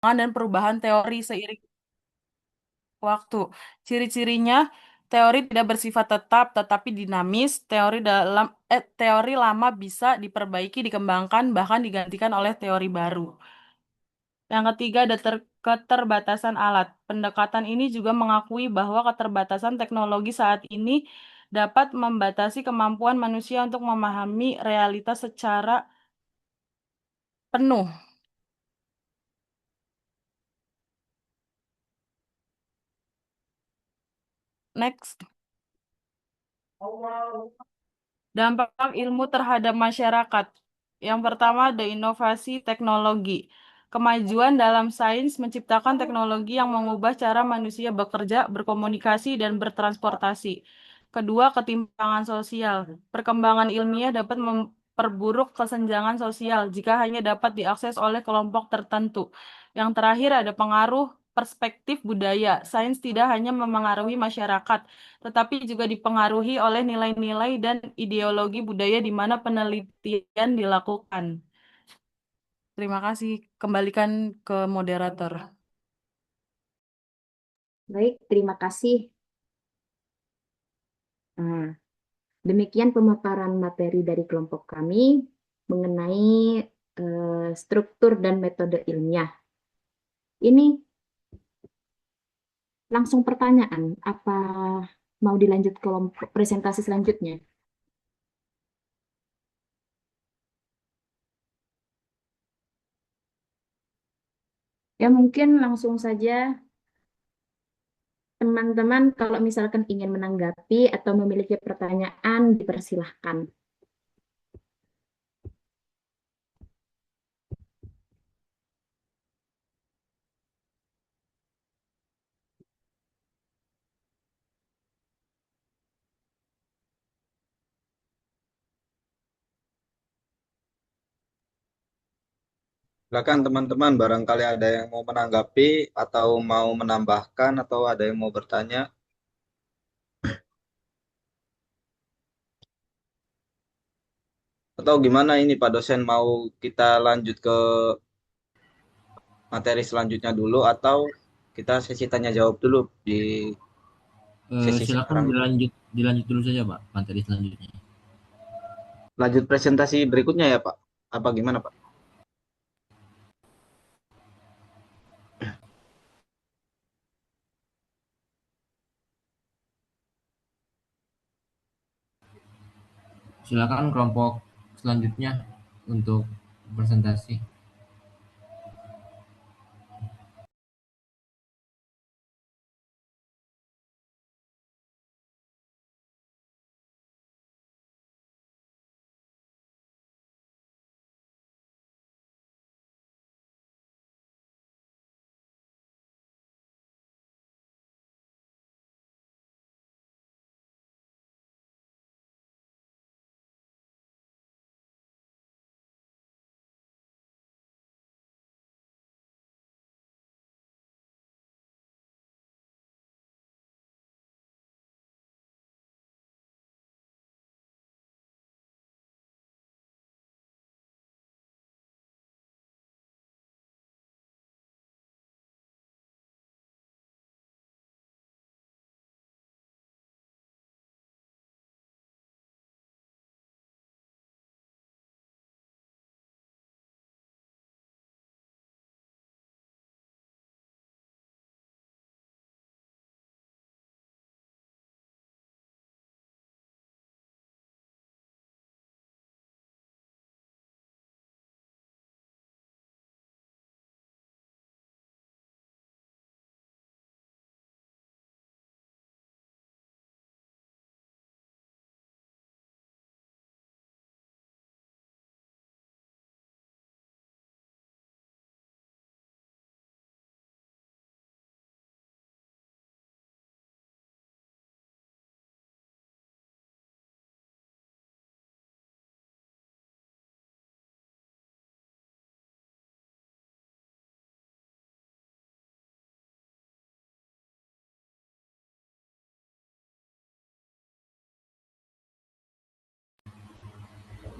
dan perubahan teori seiring waktu. Ciri-cirinya, teori tidak bersifat tetap tetapi dinamis. Teori lama bisa diperbaiki, dikembangkan, bahkan digantikan oleh teori baru. Yang ketiga ada keterbatasan alat. Pendekatan ini juga mengakui bahwa keterbatasan teknologi saat ini dapat membatasi kemampuan manusia untuk memahami realitas secara penuh. Next. Dampak ilmu terhadap masyarakat. Yang pertama ada inovasi teknologi. Kemajuan dalam sains menciptakan teknologi yang mengubah cara manusia bekerja, berkomunikasi, dan bertransportasi. Kedua, ketimpangan sosial. Perkembangan ilmiah dapat memperburuk kesenjangan sosial jika hanya dapat diakses oleh kelompok tertentu. Yang terakhir ada pengaruh perspektif budaya. Sains tidak hanya memengaruhi masyarakat, tetapi juga dipengaruhi oleh nilai-nilai dan ideologi budaya di mana penelitian dilakukan. Terima kasih. Kembalikan ke moderator. Baik, terima kasih. Nah, demikian pemaparan materi dari kelompok kami mengenai struktur dan metode ilmiah. Ini langsung pertanyaan, apa mau dilanjut kelompok presentasi selanjutnya? Ya mungkin langsung saja teman-teman kalau misalkan ingin menanggapi atau memiliki pertanyaan dipersilahkan. Silakan teman-teman, barangkali ada yang mau menanggapi atau mau menambahkan atau ada yang mau bertanya. Atau gimana ini Pak dosen, mau kita lanjut ke materi selanjutnya dulu atau kita sesi tanya jawab dulu di sesi Silakan sekarang ini. dilanjut dulu saja Pak materi selanjutnya. Lanjut presentasi berikutnya ya Pak. Apa gimana Pak? Silakan kelompok selanjutnya untuk presentasi.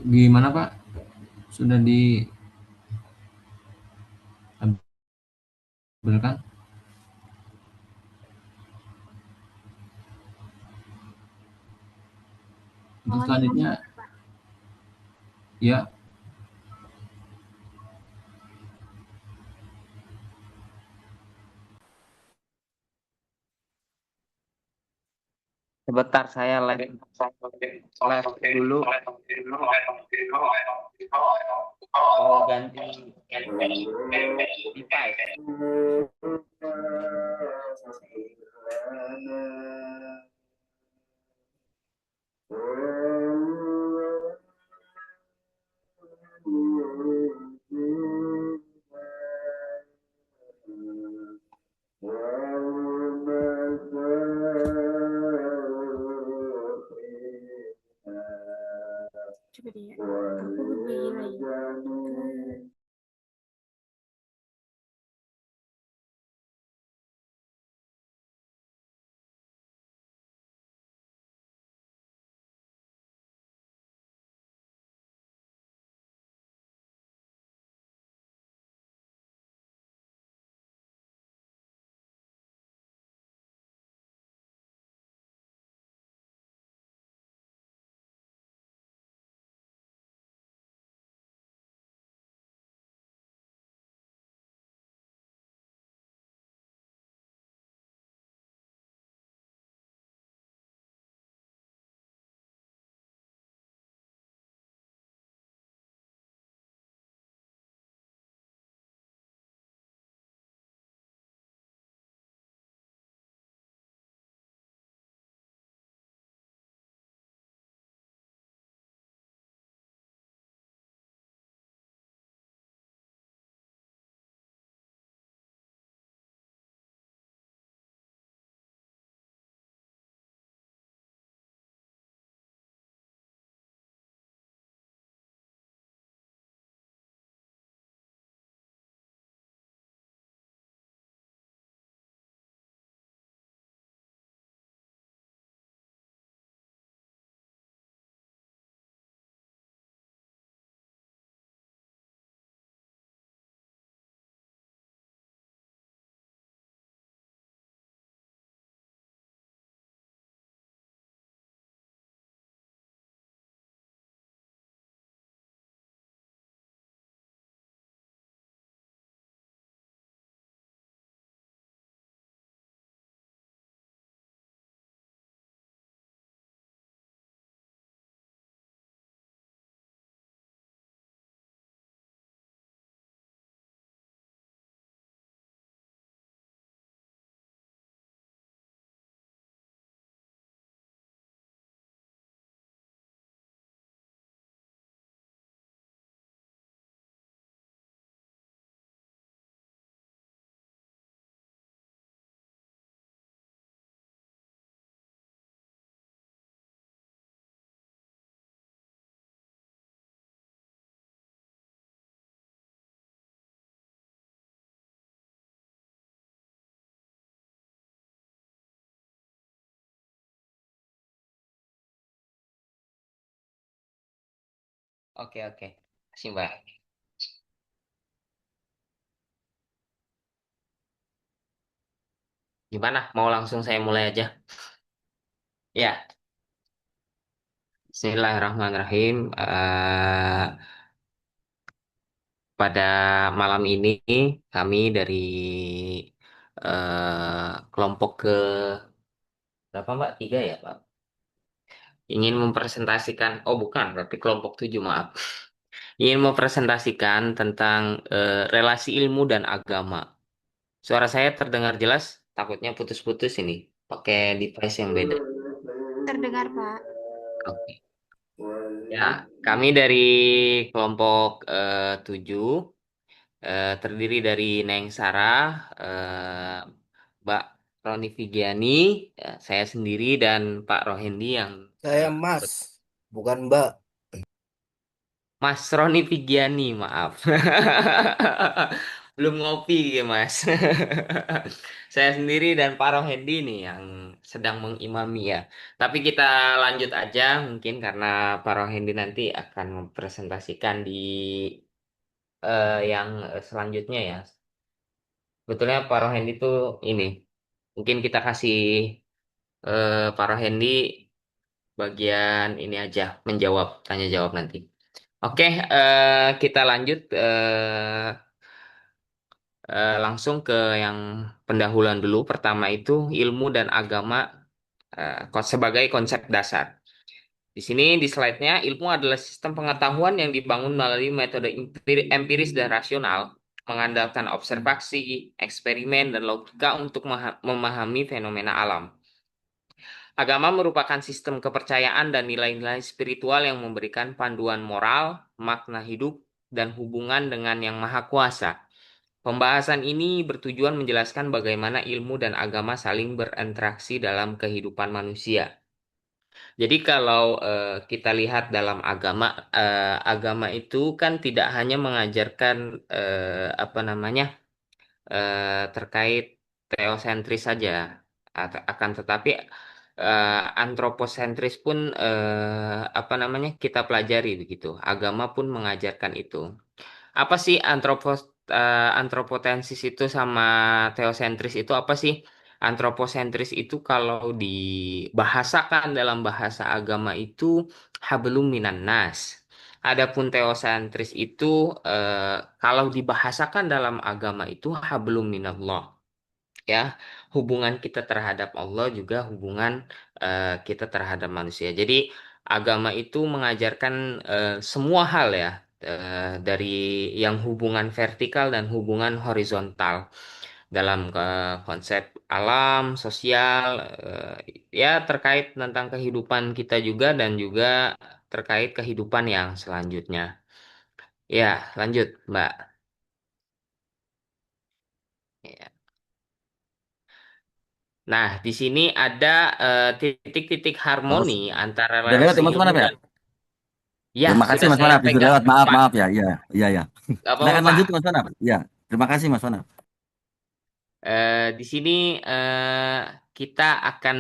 Gimana Pak? Sudah di Benar kan? Untuk Mohon selanjutnya, dilanjutkan, Pak. ya, Sebentar saya live dulu. Mau ganti device. Coba deh ya. Aku berbagi lagi. Oke, oke. Terima kasih, Mbak. Gimana? Mau langsung saya mulai aja? Ya, Bismillahirrahmanirrahim. Pada malam ini kami dari kelompok ke berapa Mbak? Tiga ya Pak? Ingin mempresentasikan, oh bukan, berarti kelompok tujuh maaf. Ingin mempresentasikan tentang relasi ilmu dan agama. Suara saya terdengar jelas? Takutnya putus-putus ini. Pakai device yang beda. Terdengar, Pak. Oke. Ya, kami dari kelompok tujuh terdiri dari Neng Sarah, Mbak Roni Vigiani, ya, saya sendiri dan Pak Rohendi yang Saya Mas, bukan Mbak. Mas Roni Vigiani, maaf. Belum ngopi ya, Mas. Saya sendiri dan Pak Rohendi nih yang sedang mengimami ya. Tapi kita lanjut aja mungkin karena Pak Rohendi nanti akan mempresentasikan di yang selanjutnya ya. Sebetulnya Pak Rohendi itu ini, mungkin kita kasih Pak Rohendi bagian ini aja, menjawab, tanya jawab nanti. Oke, kita lanjut langsung ke yang pendahuluan dulu. Pertama itu ilmu dan agama sebagai konsep dasar. Di sini di slide-nya, ilmu adalah sistem pengetahuan yang dibangun melalui metode empiris dan rasional, mengandalkan observasi, eksperimen, dan logika untuk memahami fenomena alam. Agama merupakan sistem kepercayaan dan nilai-nilai spiritual yang memberikan panduan moral, makna hidup, dan hubungan dengan Yang Maha Kuasa. Pembahasan ini bertujuan menjelaskan bagaimana ilmu dan agama saling berinteraksi dalam kehidupan manusia. Jadi kalau kita lihat dalam agama, agama itu kan tidak hanya mengajarkan apa namanya terkait teosentris saja, akan tetapi antroposentris pun apa namanya kita pelajari begitu. Agama pun mengajarkan itu. Apa sih antropotensis itu sama teosentris itu apa sih? Antroposentris itu kalau dibahasakan dalam bahasa agama itu hablum minan nas. Adapun teosentris itu kalau dibahasakan dalam agama itu hablum minallah. Ya, hubungan kita terhadap Allah juga hubungan kita terhadap manusia. Jadi agama itu mengajarkan semua hal ya, dari yang hubungan vertikal dan hubungan horizontal dalam konsep alam, sosial, ya terkait tentang kehidupan kita juga dan juga terkait kehidupan yang selanjutnya. Ya, lanjut, Mbak. Ya. Nah, di sini ada titik-titik Oh, harmoni antara udah lewat relasi ya Mas ilmu Manap ya? dan ya Terima kasih sudah Mas saya Manap, sudah pegang lewat. Maaf, Pak. maaf ya. Iya, iya, iya. Gak apa-apa Silakan Pak. lanjut Mas Manap. Iya, terima kasih Mas Manap. Di sini kita akan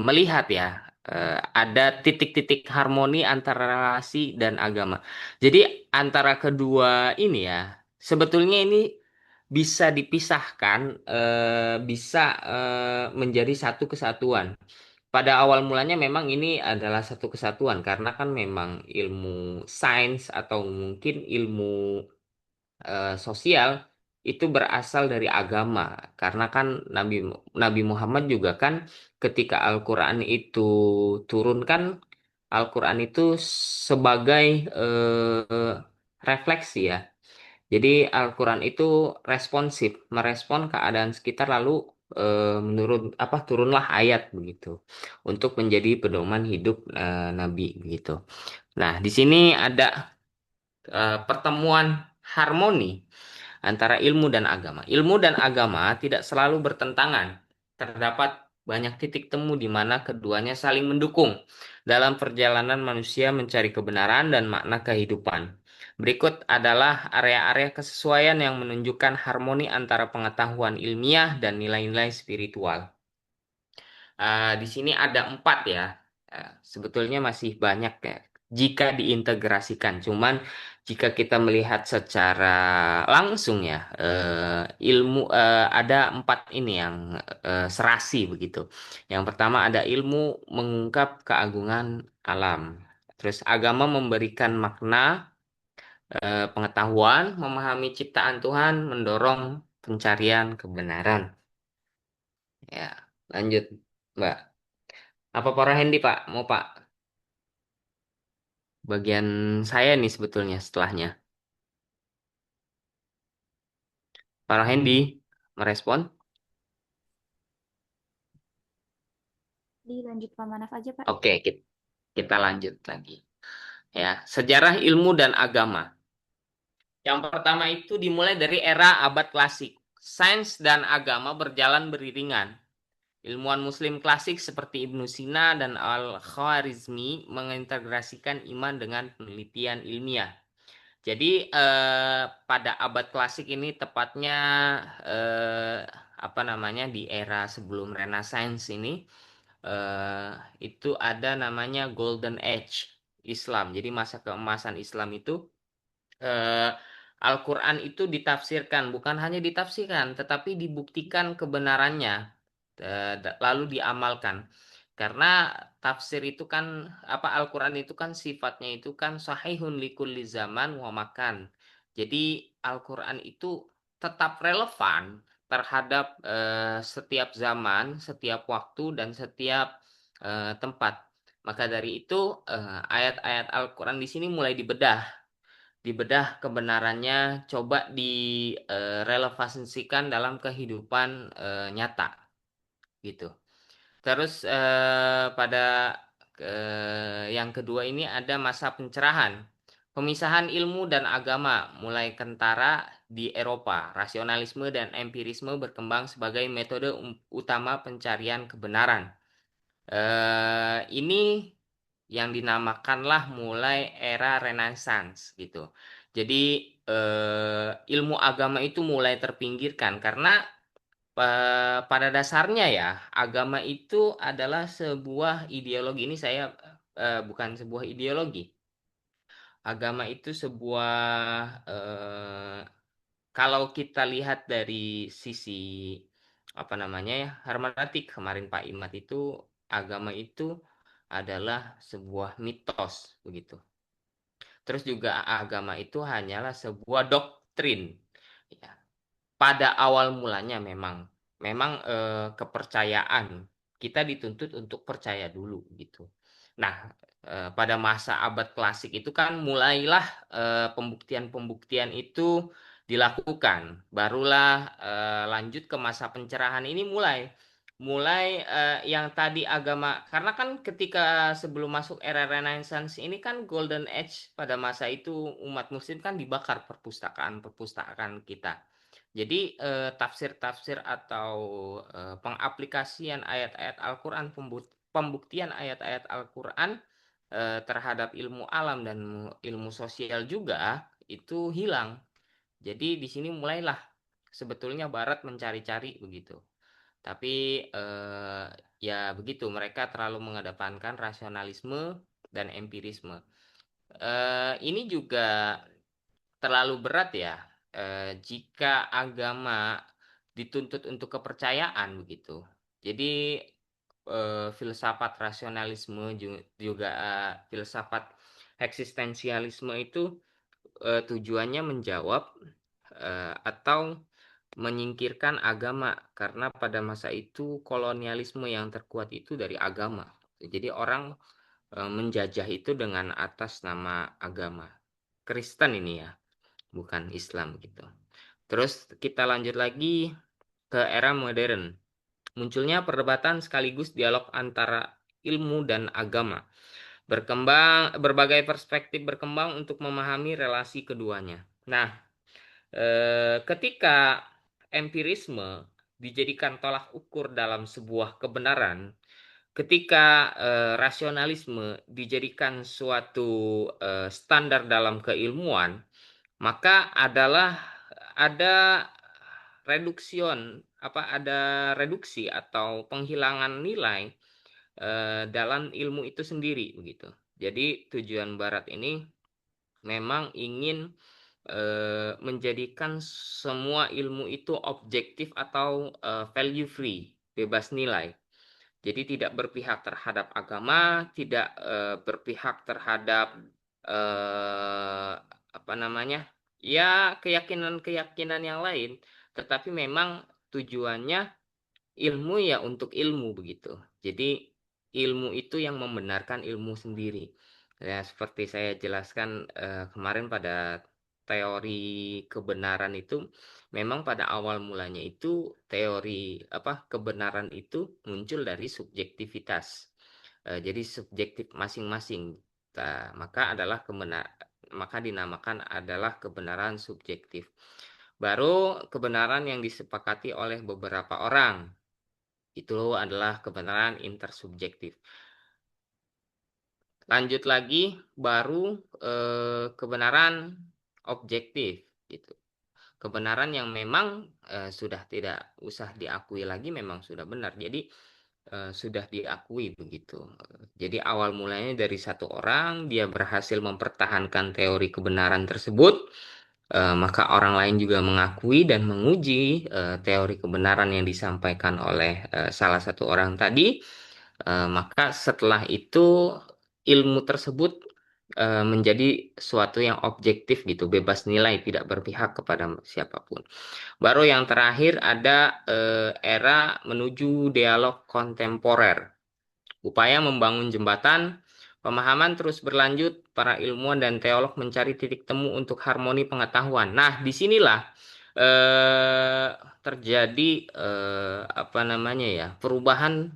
melihat ya ada titik-titik harmoni antara relasi dan agama. Jadi antara kedua ini ya sebetulnya ini bisa dipisahkan, bisa menjadi satu kesatuan. Pada awal mulanya memang ini adalah satu kesatuan karena kan memang ilmu sains atau mungkin ilmu sosial itu berasal dari agama karena kan Nabi Nabi Muhammad juga kan ketika Al-Qur'an itu turun kan Al-Qur'an itu sebagai refleksi ya. Jadi Al-Qur'an itu responsif, merespon keadaan sekitar lalu menurun apa turunlah ayat begitu untuk menjadi pedoman hidup Nabi begitu. Nah, di sini ada pertemuan harmoni antara ilmu dan agama. Ilmu dan agama tidak selalu bertentangan. Terdapat banyak titik temu di mana keduanya saling mendukung dalam perjalanan manusia mencari kebenaran dan makna kehidupan. Berikut adalah area-area kesesuaian yang menunjukkan harmoni antara pengetahuan ilmiah dan nilai-nilai spiritual. Di sini ada 4 ya. Sebetulnya masih banyak ya. Jika diintegrasikan, cuman jika kita melihat secara langsung ya, ilmu ada 4 ini yang serasi begitu. Yang pertama ada ilmu mengungkap keagungan alam. Terus agama memberikan makna, pengetahuan, memahami ciptaan Tuhan, mendorong pencarian kebenaran. Ya, lanjut, Mbak. Apa Pak Hendi, Pak? Mau Pak? Bagian saya nih sebetulnya setelahnya. Pak Hendi, merespon? Dilanjut Pak Manaf aja, Pak. Oke, kita lanjut lagi. Ya, sejarah ilmu dan agama. Yang pertama itu dimulai dari era abad klasik. Sains dan agama berjalan beriringan. Ilmuwan Muslim klasik seperti Ibnu Sina dan Al-Khwarizmi mengintegrasikan iman dengan penelitian ilmiah. Jadi pada abad klasik ini tepatnya eh, apa namanya di era sebelum Renaissance ini eh, itu ada namanya Golden Age Islam. Jadi masa keemasan Islam itu eh, Al-Quran itu ditafsirkan, bukan hanya ditafsirkan, tetapi dibuktikan kebenarannya, lalu diamalkan. Karena tafsir itu kan, Al-Quran itu kan sifatnya itu kan sahihun likulli zaman wa makan. Jadi Al-Quran itu tetap relevan terhadap setiap zaman, setiap waktu, dan setiap tempat. Maka dari itu ayat-ayat Al-Quran di sini mulai dibedah kebenarannya, coba direlevansikan dalam kehidupan nyata gitu. Terus pada yang kedua ini ada masa pencerahan. Pemisahan ilmu dan agama mulai kentara di Eropa. Rasionalisme dan empirisme berkembang sebagai metode utama pencarian kebenaran. Ini yang dinamakanlah mulai era Renaissance gitu. Jadi ilmu agama itu mulai terpinggirkan karena pada dasarnya ya agama itu adalah sebuah ideologi. Ini saya bukan sebuah ideologi. Agama itu sebuah kalau kita lihat dari sisi hermeneutik, kemarin Pak Imat itu agama itu adalah sebuah mitos begitu. Terus juga agama itu hanyalah sebuah doktrin. Ya, pada awal mulanya memang kepercayaan kita dituntut untuk percaya dulu gitu. Nah, pada masa abad klasik itu kan mulailah pembuktian-pembuktian itu dilakukan. Barulah lanjut ke masa pencerahan ini mulai yang tadi agama, karena kan ketika sebelum masuk era Renaissance ini kan Golden Age, pada masa itu umat muslim kan dibakar perpustakaan kita. Jadi tafsir-tafsir atau pengaplikasian ayat-ayat Al-Quran, pembuktian ayat-ayat Al-Quran terhadap ilmu alam dan ilmu sosial juga itu hilang. Jadi di sini mulailah sebetulnya Barat mencari-cari begitu. Tapi ya begitu, mereka terlalu mengedepankan rasionalisme dan empirisme. Ini juga terlalu berat ya jika agama dituntut untuk kepercayaan begitu. Jadi filsafat rasionalisme juga filsafat eksistensialisme itu tujuannya menjawab atau menyingkirkan agama, karena pada masa itu kolonialisme yang terkuat itu dari agama. Jadi orang menjajah itu dengan atas nama agama. Kristen ini ya, bukan Islam gitu. Terus kita lanjut lagi ke era modern. Munculnya perdebatan sekaligus dialog antara ilmu dan agama. Berbagai perspektif berkembang untuk memahami relasi keduanya. Nah, ketika empirisme dijadikan tolak ukur dalam sebuah kebenaran, ketika rasionalisme dijadikan suatu standar dalam keilmuan, maka ada reduksi atau penghilangan nilai dalam ilmu itu sendiri begitu. Jadi tujuan Barat ini memang ingin menjadikan semua ilmu itu objektif atau value free, bebas nilai. Jadi tidak berpihak terhadap agama, tidak berpihak terhadap keyakinan-keyakinan yang lain, tetapi memang tujuannya ilmu ya untuk ilmu begitu. Jadi ilmu itu yang membenarkan ilmu sendiri. Ya, seperti saya jelaskan kemarin pada teori kebenaran itu, memang pada awal mulanya itu teori kebenaran itu muncul dari subjektivitas. Jadi subjektif masing-masing. Maka dinamakan adalah kebenaran subjektif. Baru kebenaran yang disepakati oleh beberapa orang itu adalah kebenaran intersubjektif. Lanjut lagi, baru kebenaran objektif gitu. Kebenaran yang memang sudah tidak usah diakui lagi, memang sudah benar. Jadi sudah diakui begitu. Jadi awal mulanya dari satu orang, dia berhasil mempertahankan teori kebenaran tersebut, maka orang lain juga mengakui dan menguji teori kebenaran yang disampaikan oleh salah satu orang tadi, maka setelah itu ilmu tersebut menjadi suatu yang objektif gitu, bebas nilai, tidak berpihak kepada siapapun. Baru yang terakhir ada era menuju dialog kontemporer. Upaya membangun jembatan, pemahaman terus berlanjut, para ilmuwan dan teolog mencari titik temu untuk harmoni pengetahuan. Nah, disinilah eh, terjadi apa namanya ya, perubahan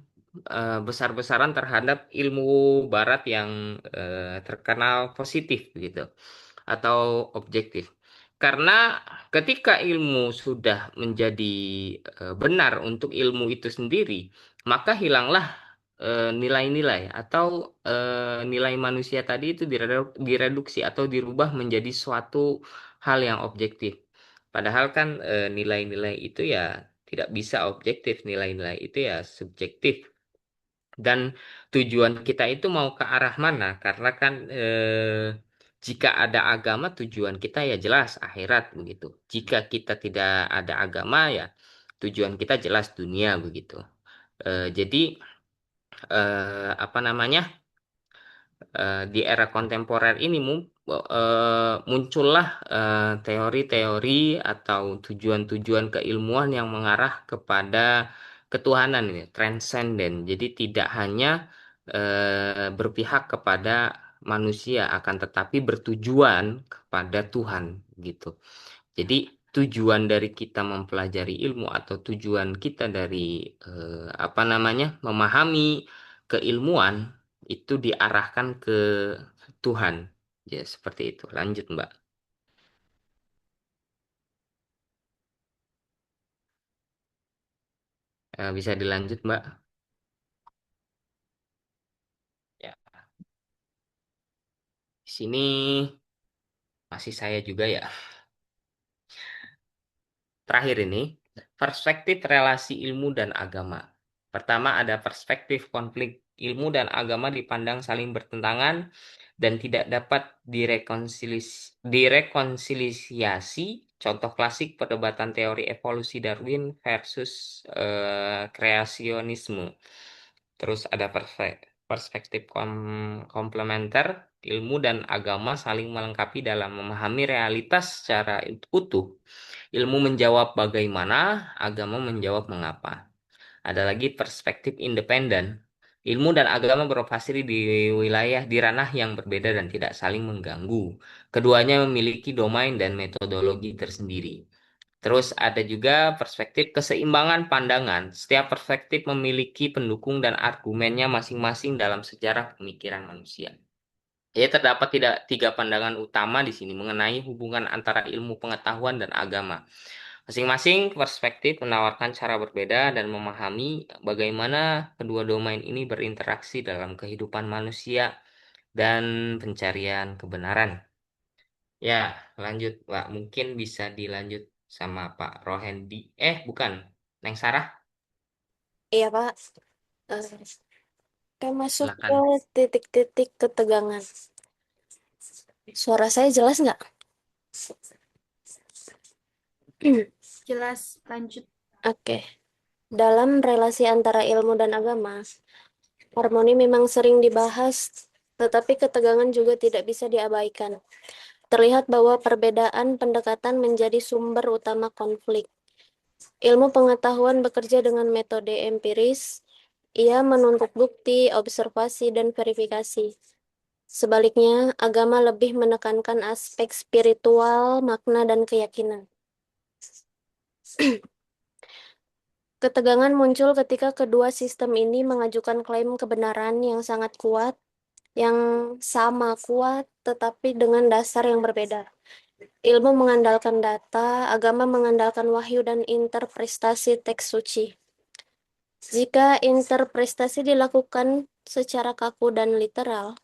besar-besaran terhadap ilmu Barat yang terkenal positif gitu atau objektif. Karena ketika ilmu sudah menjadi benar untuk ilmu itu sendiri, maka hilanglah nilai-nilai atau nilai manusia tadi itu direduksi atau dirubah menjadi suatu hal yang objektif. Padahal kan nilai-nilai itu ya tidak bisa objektif, nilai-nilai itu ya subjektif. Dan tujuan kita itu mau ke arah mana? Karena kan jika ada agama, tujuan kita ya jelas akhirat begitu. Jika kita tidak ada agama ya tujuan kita jelas dunia begitu. Jadi apa namanya? Di era kontemporer ini muncullah teori-teori atau tujuan-tujuan keilmuan yang mengarah kepada ketuhanan ini, transenden. Jadi tidak hanya berpihak kepada manusia, akan tetapi bertujuan kepada Tuhan gitu. Jadi tujuan dari kita mempelajari ilmu atau tujuan kita dari apa namanya memahami keilmuan itu diarahkan ke Tuhan. Ya, seperti itu. Lanjut, Mbak. Bisa dilanjut, Mbak. Ya, di sini masih saya juga ya. Terakhir ini, perspektif relasi ilmu dan agama. Pertama ada perspektif konflik ilmu dan agama dipandang saling bertentangan dan tidak dapat direkonsiliasi. Contoh klasik perdebatan teori evolusi Darwin versus kreasionisme. Terus ada perspektif komplementer, ilmu dan agama saling melengkapi dalam memahami realitas secara utuh. Ilmu menjawab bagaimana, agama menjawab mengapa. Ada lagi perspektif independen. Ilmu dan agama beroperasi di wilayah di ranah yang berbeda dan tidak saling mengganggu. Keduanya memiliki domain dan metodologi tersendiri. Terus ada juga perspektif keseimbangan pandangan. Setiap perspektif memiliki pendukung dan argumennya masing-masing dalam sejarah pemikiran manusia. Jadi terdapat tidak tiga pandangan utama di sini mengenai hubungan antara ilmu pengetahuan dan agama. Masing-masing perspektif menawarkan cara berbeda dan memahami bagaimana kedua domain ini berinteraksi dalam kehidupan manusia dan pencarian kebenaran. Ya, lanjut, Pak. Mungkin bisa dilanjut sama Pak Rohendi. Bukan. Neng Sarah, Iya, Pak. Eh, Kayak masuk ke silakan. titik-titik ketegangan. Suara saya jelas nggak? Jelas, lanjut. Oke. Dalam relasi antara ilmu dan agama, harmoni memang sering dibahas, tetapi ketegangan juga tidak bisa diabaikan. Terlihat bahwa perbedaan pendekatan menjadi sumber utama konflik. Ilmu pengetahuan bekerja dengan metode empiris. Ia menuntut bukti, observasi, dan verifikasi. Sebaliknya, agama lebih menekankan aspek spiritual, makna, dan keyakinan. Ketegangan muncul ketika kedua sistem ini mengajukan klaim kebenaran yang sangat kuat, yang sama kuat, tetapi dengan dasar yang berbeda. Ilmu mengandalkan data, agama mengandalkan wahyu dan interpretasi teks suci. Jika interpretasi dilakukan secara kaku dan literal,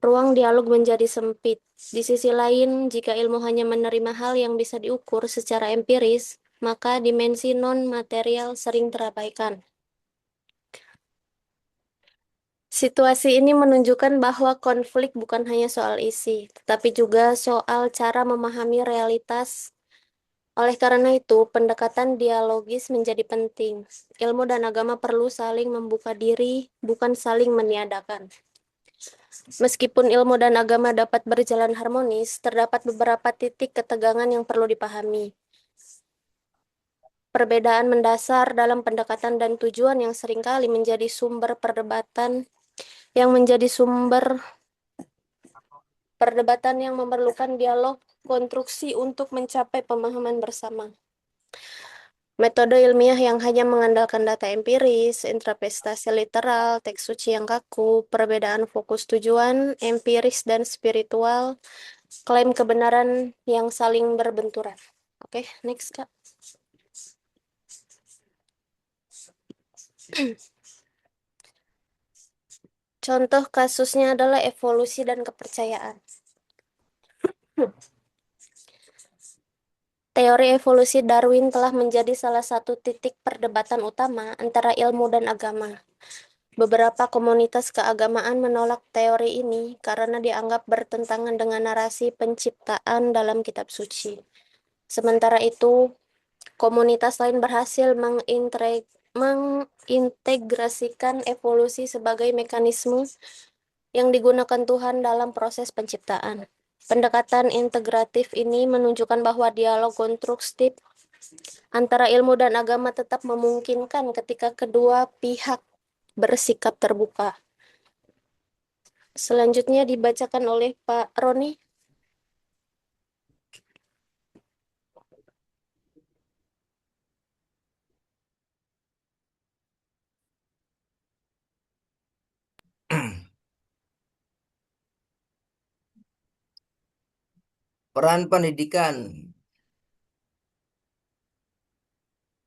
ruang dialog menjadi sempit. Di sisi lain, jika ilmu hanya menerima hal yang bisa diukur secara empiris, maka dimensi non-material sering terabaikan. Situasi ini menunjukkan bahwa konflik bukan hanya soal isi, tetapi juga soal cara memahami realitas. Oleh karena itu, pendekatan dialogis menjadi penting. Ilmu dan agama perlu saling membuka diri, bukan saling meniadakan. Meskipun ilmu dan agama dapat berjalan harmonis, terdapat beberapa titik ketegangan yang perlu dipahami. Perbedaan mendasar dalam pendekatan dan tujuan yang seringkali menjadi sumber perdebatan yang memerlukan dialog konstruksi untuk mencapai pemahaman bersama. Metode ilmiah yang hanya mengandalkan data empiris, interpretasi literal, teks suci yang kaku, perbedaan fokus tujuan, empiris dan spiritual, klaim kebenaran yang saling berbenturan. Oke, next, Kak. Contoh kasusnya adalah evolusi dan kepercayaan. Teori evolusi Darwin telah menjadi salah satu titik perdebatan utama antara ilmu dan agama. Beberapa komunitas keagamaan menolak teori ini karena dianggap bertentangan dengan narasi penciptaan dalam kitab suci. Sementara itu, komunitas lain berhasil mengintegrasikan evolusi sebagai mekanisme yang digunakan Tuhan dalam proses penciptaan. Pendekatan integratif ini menunjukkan bahwa dialog konstruktif antara ilmu dan agama tetap memungkinkan ketika kedua pihak bersikap terbuka. Selanjutnya dibacakan oleh Pak Roni. Peran pendidikan.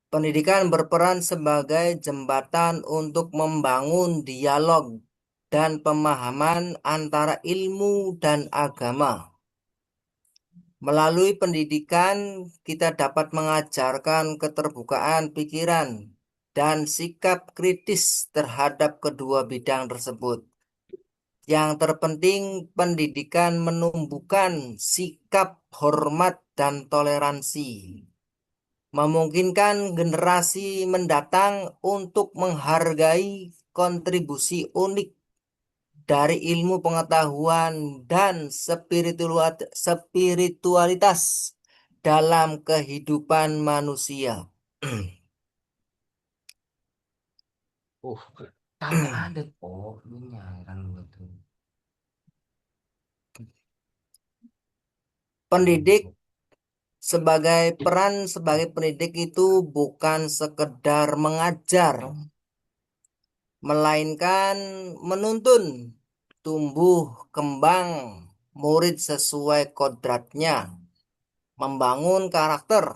Pendidikan berperan sebagai jembatan untuk membangun dialog dan pemahaman antara ilmu dan agama. Melalui pendidikan, kita dapat mengajarkan keterbukaan pikiran dan sikap kritis terhadap kedua bidang tersebut. Yang terpenting, pendidikan menumbuhkan sikap hormat dan toleransi, memungkinkan generasi mendatang untuk menghargai kontribusi unik dari ilmu pengetahuan dan spiritualitas dalam kehidupan manusia. Kagak ada. Oh, ini nyairan betul. Pendidik peran sebagai pendidik itu bukan sekedar mengajar, melainkan menuntun tumbuh kembang murid sesuai kodratnya, membangun karakter,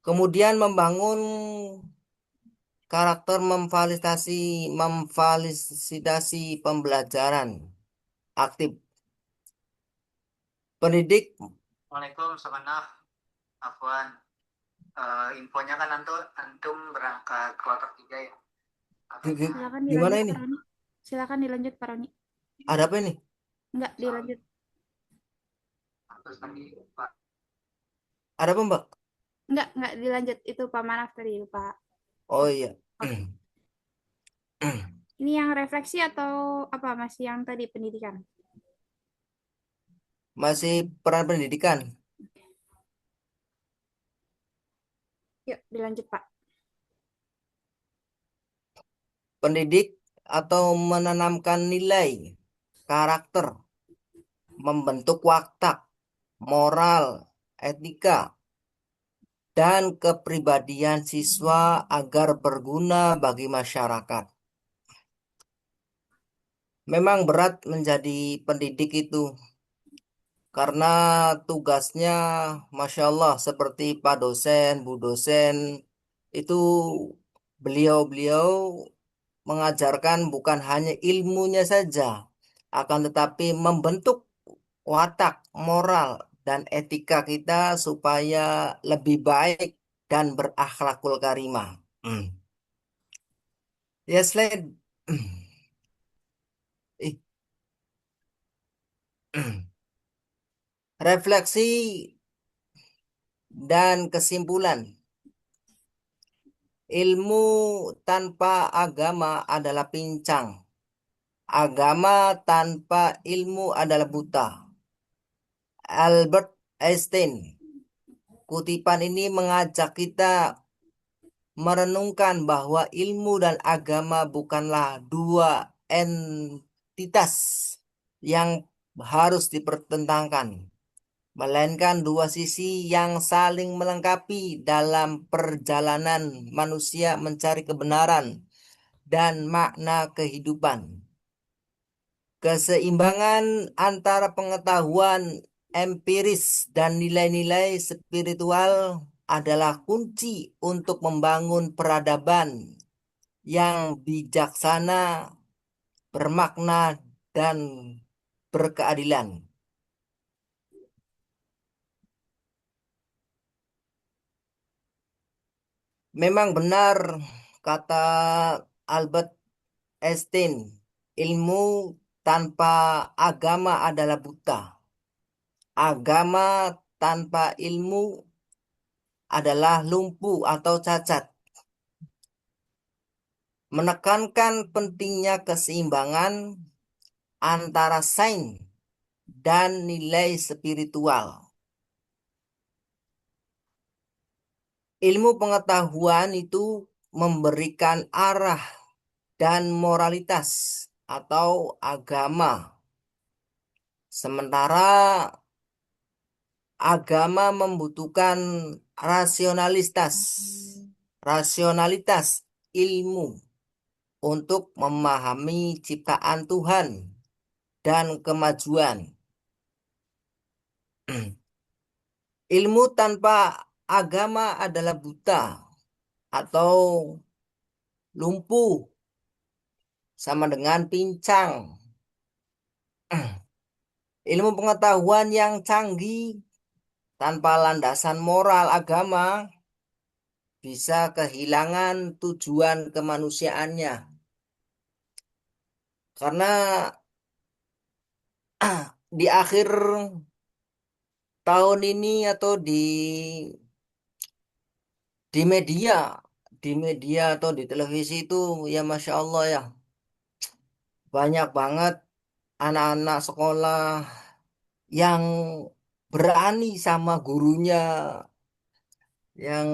kemudian membangun karakter memfasilitasi pembelajaran aktif. Pendidik. Waalaikumsalam, Samanaf. Afwan. Infonya kan antum berangkat kloter 3 ya. Silakan Gimana dilanjut, ini? Pak Roni. Silakan dilanjut, Pak Roni. Ada apa ini? Enggak, dilanjut. Terus tadi Pak. Ada apa, Mbak? Enggak dilanjut. Itu Pak Manaf tadi, Pak. Oh iya. Ini yang refleksi atau apa, Mas? Yang tadi pendidikan? Masih peran pendidikan. Yuk, dilanjut, Pak. Pendidik atau menanamkan nilai, karakter, membentuk watak, moral, etika, dan kepribadian siswa agar berguna bagi masyarakat. Memang berat menjadi pendidik itu, karena tugasnya Masya Allah seperti Pak dosen, Bu dosen, itu beliau-beliau mengajarkan bukan hanya ilmunya saja, akan tetapi membentuk watak, moral, dan etika kita supaya lebih baik dan berakhlakul karimah. Ya, slide Ih, refleksi dan kesimpulan. Ilmu tanpa agama adalah pincang. Agama tanpa ilmu adalah buta. Albert Einstein. Kutipan ini mengajak kita merenungkan bahwa ilmu dan agama bukanlah dua entitas yang harus dipertentangkan, melainkan dua sisi yang saling melengkapi dalam perjalanan manusia mencari kebenaran dan makna kehidupan. Keseimbangan antara pengetahuan empiris dan nilai-nilai spiritual adalah kunci untuk membangun peradaban yang bijaksana, bermakna, dan berkeadilan. Memang benar kata Albert Einstein, ilmu tanpa agama adalah buta. Agama tanpa ilmu adalah lumpuh atau cacat. Menekankan pentingnya keseimbangan antara sains dan nilai spiritual. Ilmu pengetahuan itu memberikan arah dan moralitas atau agama. Sementara agama membutuhkan rasionalitas ilmu untuk memahami ciptaan Tuhan dan kemajuan. Ilmu tanpa agama adalah buta atau lumpuh, sama dengan pincang. Ilmu pengetahuan yang canggih tanpa landasan moral agama bisa kehilangan tujuan kemanusiaannya. Karena di akhir tahun ini atau di media atau di televisi itu ya Masya Allah ya, banyak banget anak-anak sekolah yang berani sama gurunya, yang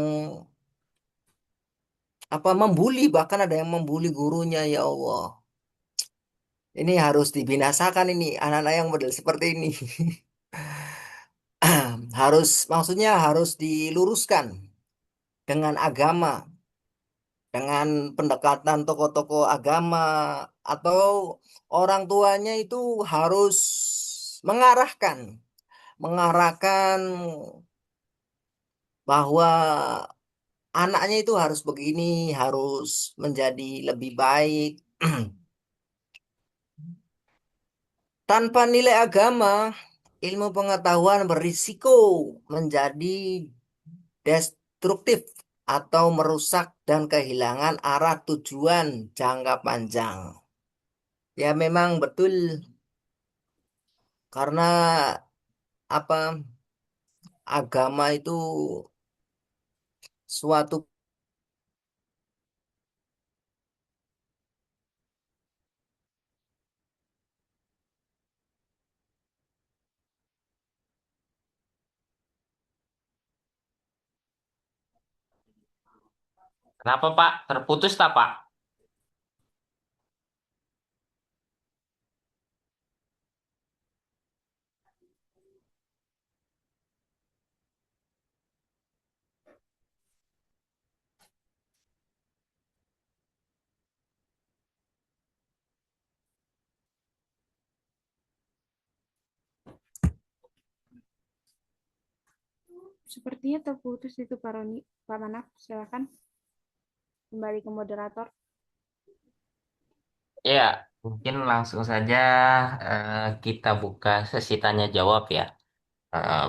membuli, bahkan ada yang membuli gurunya. Ya Allah, ini harus dibinasakan ini anak-anak yang model seperti ini. Maksudnya harus diluruskan dengan agama, dengan pendekatan tokoh-tokoh agama, atau orang tuanya itu harus mengarahkan bahwa anaknya itu harus begini, harus menjadi lebih baik. Tanpa nilai agama, ilmu pengetahuan berisiko menjadi destruktif atau merusak dan kehilangan arah tujuan jangka panjang. Ya memang betul, karena agama itu suatu Kenapa Pak? Terputus tak Pak? Sepertinya terputus itu Pak Roni. Pak Manaf, silakan kembali ke moderator. Ya, mungkin langsung saja kita buka sesi tanya jawab ya.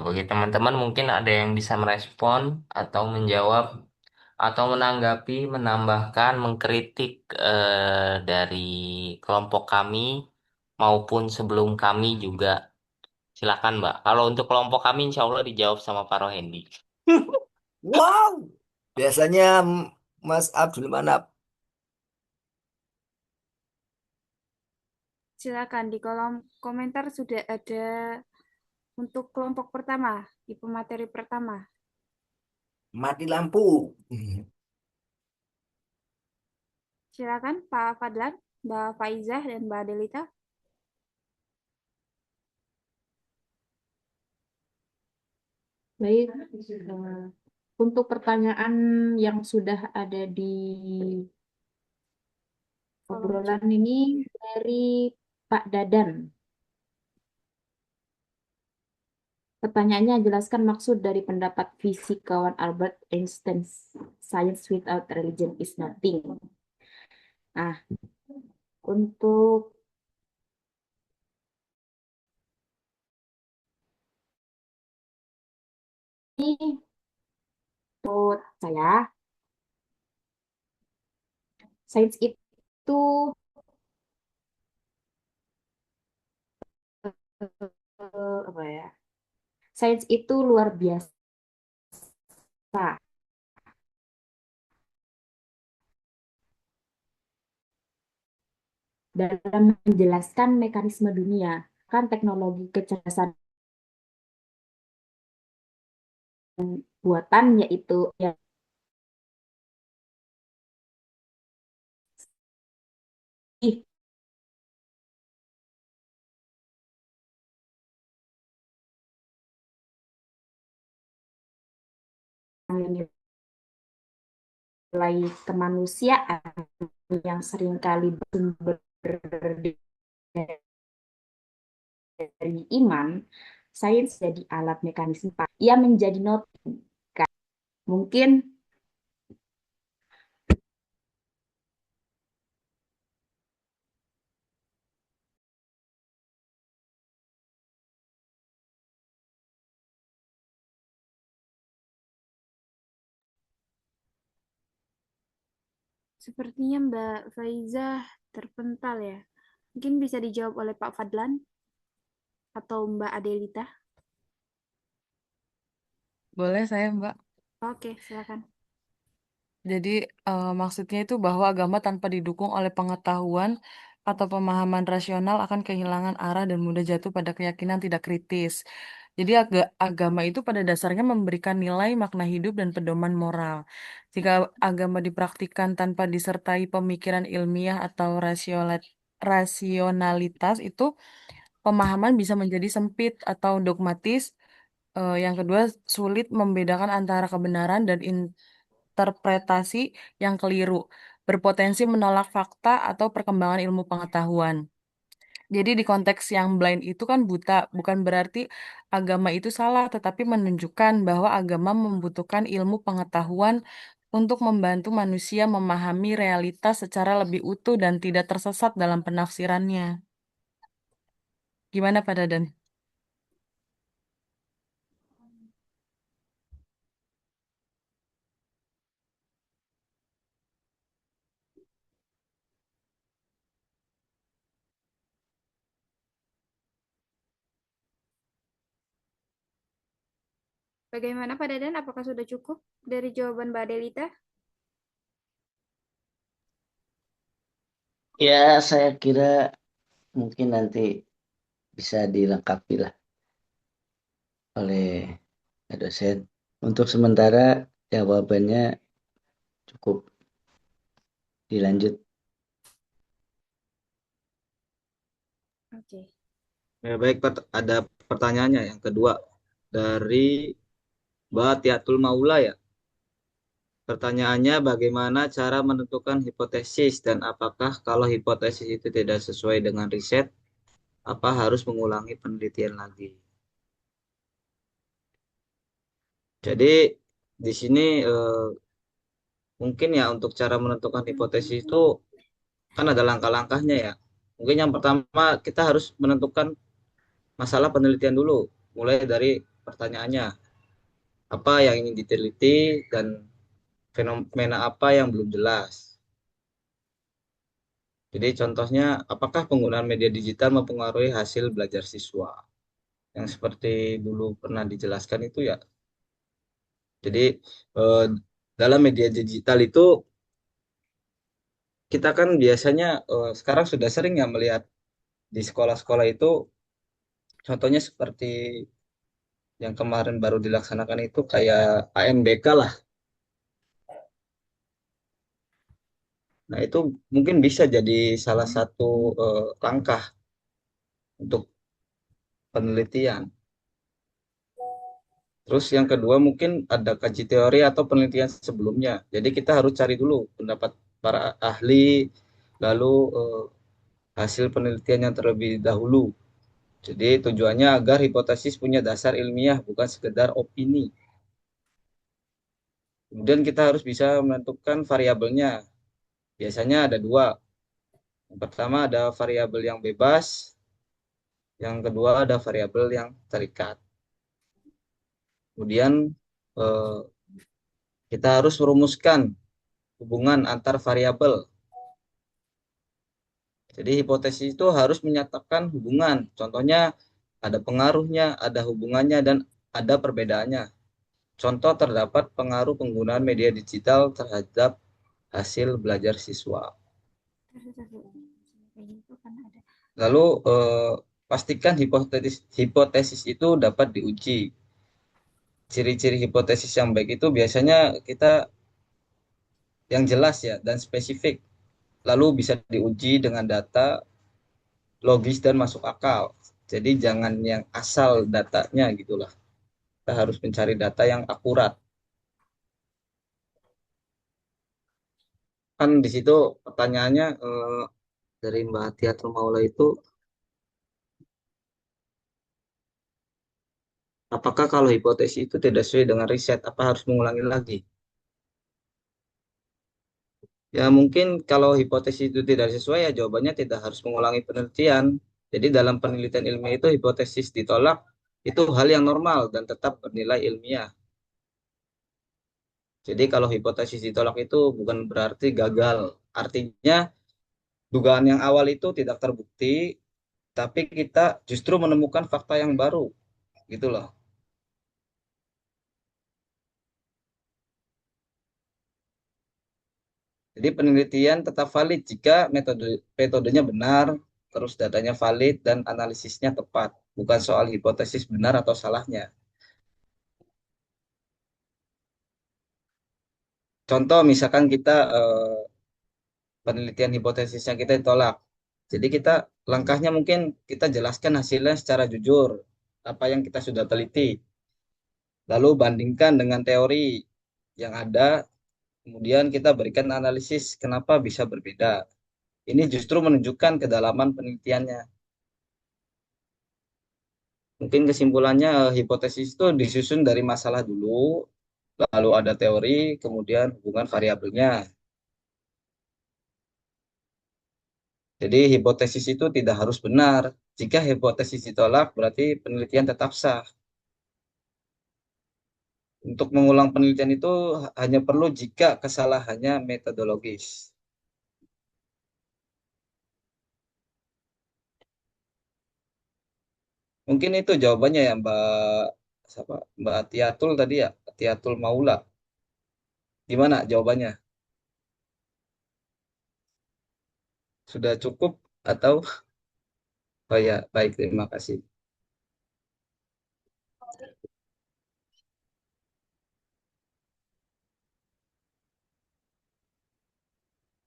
Bagi teman-teman mungkin ada yang bisa merespon atau menjawab atau menanggapi, menambahkan, mengkritik dari kelompok kami maupun sebelum kami juga. Silakan, Mbak. Kalau untuk kelompok kami, insya Allah dijawab sama Pak Rohendi. Wow, biasanya Mas Abdul Manap. Silakan di kolom komentar sudah ada untuk kelompok pertama di pemateri pertama. Mati lampu. Silakan Pak Fadlan, Mbak Faizah, dan Mbak Adelita. Baik, untuk pertanyaan yang sudah ada di obrolan ini dari Pak Dadan. Pertanyaannya, jelaskan maksud dari pendapat fisikawan Albert Einstein, science without religion is nothing. Nah, untuk ini, menurut saya, sains itu apa ya? Sains itu luar biasa dalam menjelaskan mekanisme dunia. Kan teknologi kecerdasan buatan yaitu ya, nilai kemanusiaan yang seringkali bersumber dari iman, sains jadi alat mekanisme. Ia menjadi noting. Mungkin Sepertinya Mbak Faizah terpental ya. Mungkin bisa dijawab oleh Pak Fadlan atau Mbak Adelita. Boleh saya, Mbak? Oke, silakan. Jadi maksudnya itu bahwa agama tanpa didukung oleh pengetahuan atau pemahaman rasional akan kehilangan arah dan mudah jatuh pada keyakinan tidak kritis. Jadi agama itu pada dasarnya memberikan nilai, makna hidup, dan pedoman moral. Jika agama dipraktikkan tanpa disertai pemikiran ilmiah atau rasionalitas, itu pemahaman bisa menjadi sempit atau dogmatis. Yang kedua, sulit membedakan antara kebenaran dan interpretasi yang keliru, berpotensi menolak fakta atau perkembangan ilmu pengetahuan. Jadi di konteks yang blind itu kan buta, bukan berarti agama itu salah, tetapi menunjukkan bahwa agama membutuhkan ilmu pengetahuan untuk membantu manusia memahami realitas secara lebih utuh dan tidak tersesat dalam penafsirannya. Gimana Pak Dadan? Bagaimana Pak Dadan? Apakah sudah cukup dari jawaban Mbak Adelita? Ya, saya kira mungkin nanti bisa dilengkapi lah oleh dosen. Untuk sementara jawabannya cukup dilanjut. Oke. Ya, baik, ada pertanyaannya yang kedua dari Mbak Tiatul Maula ya. Pertanyaannya, bagaimana cara menentukan hipotesis dan apakah kalau hipotesis itu tidak sesuai dengan riset, apa harus mengulangi penelitian lagi? Jadi di sini mungkin ya untuk cara menentukan hipotesis itu kan ada langkah-langkahnya ya. Mungkin yang pertama kita harus menentukan masalah penelitian dulu, mulai dari pertanyaannya apa yang ingin diteliti dan fenomena apa yang belum jelas. Jadi contohnya, apakah penggunaan media digital mempengaruhi hasil belajar siswa? Yang seperti dulu pernah dijelaskan itu ya. Jadi eh, dalam media digital itu kita kan biasanya sekarang sudah sering ya melihat di sekolah-sekolah itu, contohnya seperti yang kemarin baru dilaksanakan itu kayak AMBK lah. Nah, itu mungkin bisa jadi salah satu langkah untuk penelitian. Terus yang kedua mungkin ada kaji teori atau penelitian sebelumnya. Jadi kita harus cari dulu pendapat para ahli, lalu hasil penelitian yang terlebih dahulu. Jadi tujuannya agar hipotesis punya dasar ilmiah, bukan sekedar opini. Kemudian kita harus bisa menentukan variabelnya. Biasanya ada dua. Yang pertama ada variabel yang bebas, yang kedua ada variabel yang terikat. Kemudian eh, kita harus merumuskan hubungan antar variabel. Jadi hipotesis itu harus menyatakan hubungan. Contohnya ada pengaruhnya, ada hubungannya, dan ada perbedaannya. Contoh terdapat pengaruh penggunaan media digital terhadap hasil belajar siswa. Lalu pastikan hipotesis itu dapat diuji. Ciri-ciri hipotesis yang baik itu biasanya kita yang jelas ya dan spesifik. Lalu bisa diuji dengan data logis dan masuk akal. Jadi jangan yang asal datanya gitulah. Kita harus mencari data yang akurat. Kan di situ pertanyaannya dari Mbak Tiatul Maula itu, apakah kalau hipotesis itu tidak sesuai dengan riset, apa harus mengulangi lagi? Ya mungkin kalau hipotesis itu tidak sesuai ya jawabannya tidak harus mengulangi penelitian. Jadi dalam penelitian ilmiah itu hipotesis ditolak itu hal yang normal dan tetap bernilai ilmiah. Jadi kalau hipotesis ditolak itu bukan berarti gagal. Artinya dugaan yang awal itu tidak terbukti, tapi kita justru menemukan fakta yang baru, gitu loh. Jadi penelitian tetap valid jika metodenya benar, terus datanya valid dan analisisnya tepat, bukan soal hipotesis benar atau salahnya. Contoh misalkan kita penelitian hipotesisnya kita ditolak. Jadi kita langkahnya mungkin kita jelaskan hasilnya secara jujur, apa yang kita sudah teliti. Lalu bandingkan dengan teori yang ada, kemudian kita berikan analisis kenapa bisa berbeda. Ini justru menunjukkan kedalaman penelitiannya. Mungkin kesimpulannya hipotesis itu disusun dari masalah dulu, lalu ada teori, kemudian hubungan variabelnya. Jadi hipotesis itu tidak harus benar. Jika hipotesis ditolak, berarti penelitian tetap sah. Untuk mengulang penelitian itu hanya perlu jika kesalahannya metodologis. Mungkin itu jawabannya ya Mbak Tiatul tadi ya, Tiatul Maula. Gimana jawabannya? Sudah cukup atau? Oh ya, baik, terima kasih.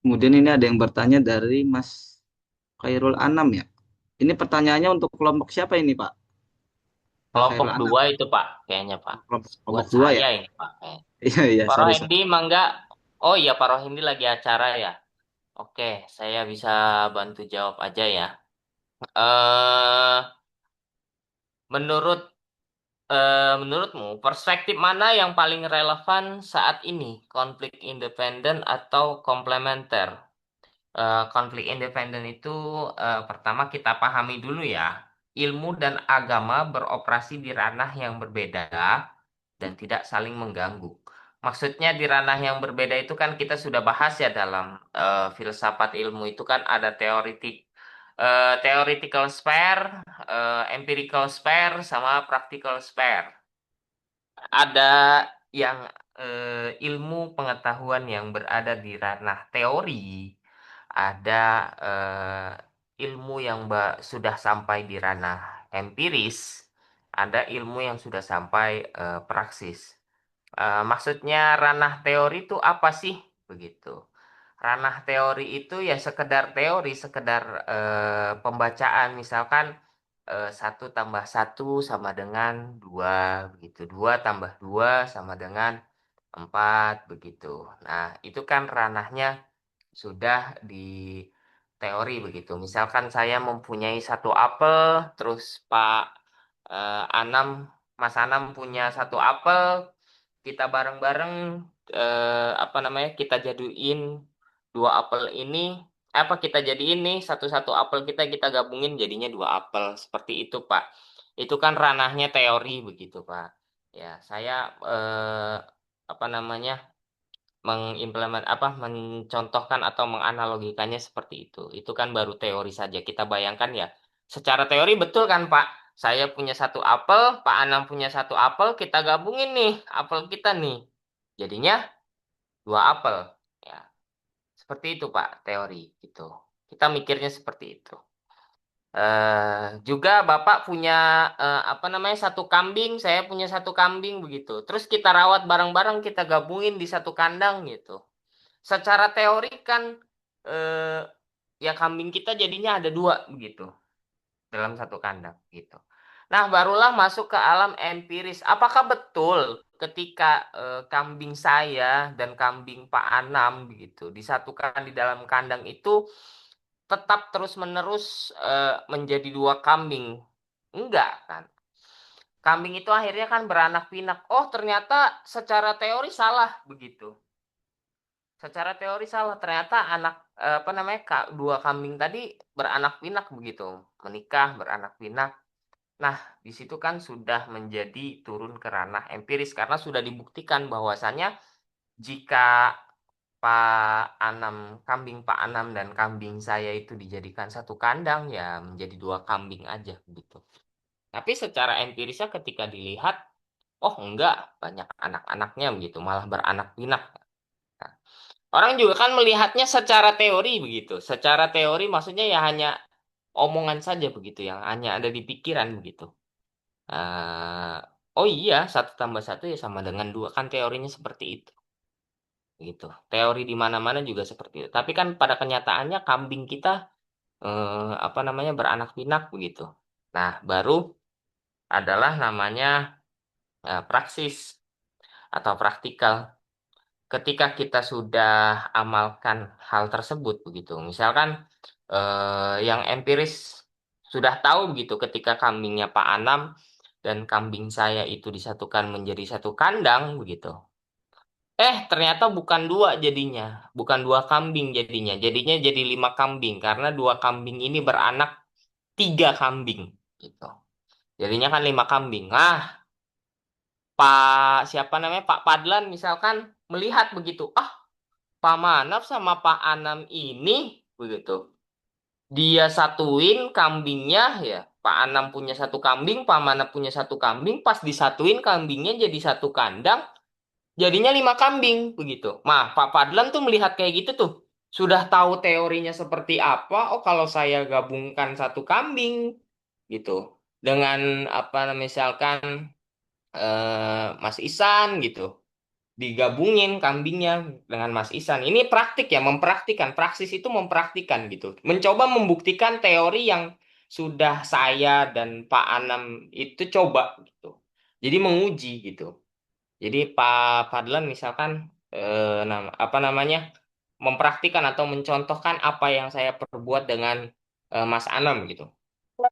Kemudian ini ada yang bertanya dari Mas Khairul Anam ya. Ini pertanyaannya untuk kelompok siapa ini, Pak? Pak Kelompok Khairul Anam. dua itu Pak, kayaknya Pak. Kelompok Buat dua ya? saya ini Pak. Iya, iya, Pak sorry. Rohindi mangga. Oh iya Pak Rohindi lagi acara ya. Oke, saya bisa bantu jawab aja ya. eh menurut menurutmu perspektif mana yang paling relevan saat ini? Konflik independen atau komplementer? Konflik independen itu pertama kita pahami dulu ya. Ilmu dan agama beroperasi di ranah yang berbeda dan tidak saling mengganggu. Maksudnya di ranah yang berbeda itu kan kita sudah bahas ya dalam filsafat ilmu itu kan ada theoretical sphere, empirical sphere, sama practical sphere. Ada yang ilmu pengetahuan yang berada di ranah teori, ada ilmu yang sudah sampai di ranah empiris, ada ilmu yang sudah sampai praksis. Maksudnya ranah teori itu apa sih? Begitu. Ranah teori itu ya sekedar teori, sekedar pembacaan. Misalkan 1 tambah 1 sama dengan 2, begitu. 2 tambah 2 sama dengan 4, begitu. Nah, itu kan ranahnya sudah di teori, begitu. Misalkan saya mempunyai 1 apel, terus Anam, Mas Anam punya 1 apel, kita bareng-bareng apa namanya kita jadiin 2 apel ini kita jadiin nih satu apel kita gabungin jadinya 2 apel seperti itu Pak. Itu kan ranahnya teori begitu Pak. Ya saya apa namanya mencontohkan atau menganalogikannya seperti itu. Itu kan baru teori saja. Kita bayangkan ya. Secara teori betul kan Pak? Saya punya 1 apel, Pak Anam punya 1 apel, kita gabungin nih apel kita nih. Jadinya 2 apel. Ya, seperti itu Pak teori gitu. Kita mikirnya seperti itu. Juga Bapak punya apa namanya 1 kambing, saya punya 1 kambing begitu. Terus kita rawat bareng-bareng, kita gabungin di 1 kandang gitu. Secara teori kan ya kambing kita jadinya ada 2 begitu dalam 1 kandang gitu. Nah, barulah masuk ke alam empiris. Apakah betul ketika kambing saya dan kambing Pak Anam begitu disatukan di dalam kandang itu tetap terus-menerus menjadi 2 kambing? Enggak kan? Kambing itu akhirnya kan beranak pinak. Oh, ternyata secara teori salah begitu. Secara teori salah, ternyata apa namanya 2 kambing tadi beranak pinak begitu, menikah beranak pinak. Nah, di situ kan sudah menjadi turun ke ranah empiris karena sudah dibuktikan bahwasannya jika kambing Pak Anam dan kambing saya itu dijadikan 1 kandang ya menjadi 2 kambing aja begitu. Tapi secara empirisnya ketika dilihat, oh enggak, banyak anak-anaknya begitu, malah beranak pinak. Nah, orang juga kan melihatnya secara teori begitu. Secara teori maksudnya ya hanya omongan saja begitu yang hanya ada di pikiran begitu. Oh iya, 1 tambah 1 ya sama dengan 2 kan teorinya seperti itu. Gitu. Teori di mana-mana juga seperti itu. Tapi kan pada kenyataannya kambing kita apa namanya beranak pinak begitu. Nah, baru adalah namanya praksis atau praktikal. Ketika kita sudah amalkan hal tersebut begitu. Misalkan yang empiris sudah tahu begitu ketika kambingnya Pak Anam dan kambing saya itu disatukan menjadi 1 kandang begitu. Ternyata bukan 2 jadinya, bukan 2 kambing jadinya. Jadinya jadi 5 kambing karena 2 kambing ini beranak 3 kambing gitu. Jadinya kan 5 kambing. Nah, siapa namanya Pak Padlan misalkan melihat begitu, Pak Manaf sama Pak Anam ini begitu. Dia satuin kambingnya ya. Pak Anam punya 1 kambing, Pak Manaf punya 1 kambing, pas disatuin kambingnya jadi 1 kandang, jadinya 5 kambing begitu. Nah, Pak Padlan tuh melihat kayak gitu tuh. Sudah tahu teorinya seperti apa. Oh, kalau saya gabungkan 1 kambing gitu dengan apa misalkan Mas Isan gitu digabungin kambingnya dengan Mas Isan. Ini praktik ya, mempraktikkan. Praksis itu mempraktikkan gitu. Mencoba membuktikan teori yang sudah saya dan Pak Anam itu coba gitu. Jadi menguji gitu. Jadi Pak Fadlan misalkan apa namanya mempraktikkan atau mencontohkan apa yang saya perbuat dengan Mas Anam gitu.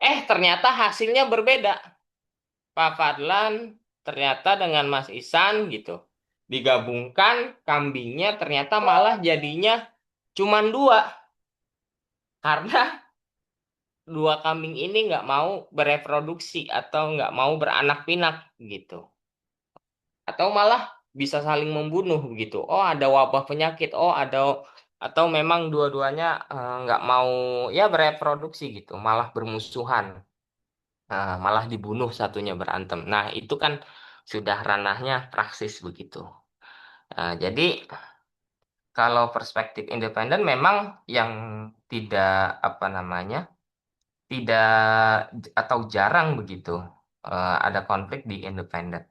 Ternyata hasilnya berbeda. Pak Fadlan ternyata dengan Mas Isan gitu. Digabungkan kambingnya ternyata malah jadinya cuman 2. Karena 2 kambing ini nggak mau bereproduksi atau nggak mau beranak pinak gitu. Atau malah bisa saling membunuh begitu. Oh, ada wabah penyakit. Oh, ada atau memang dua-duanya nggak mau ya bereproduksi gitu, malah bermusuhan. Malah dibunuh satunya berantem. Nah, itu kan sudah ranahnya praksis begitu. Jadi kalau perspektif independen memang yang tidak apa namanya tidak atau jarang begitu ada konflik di independen.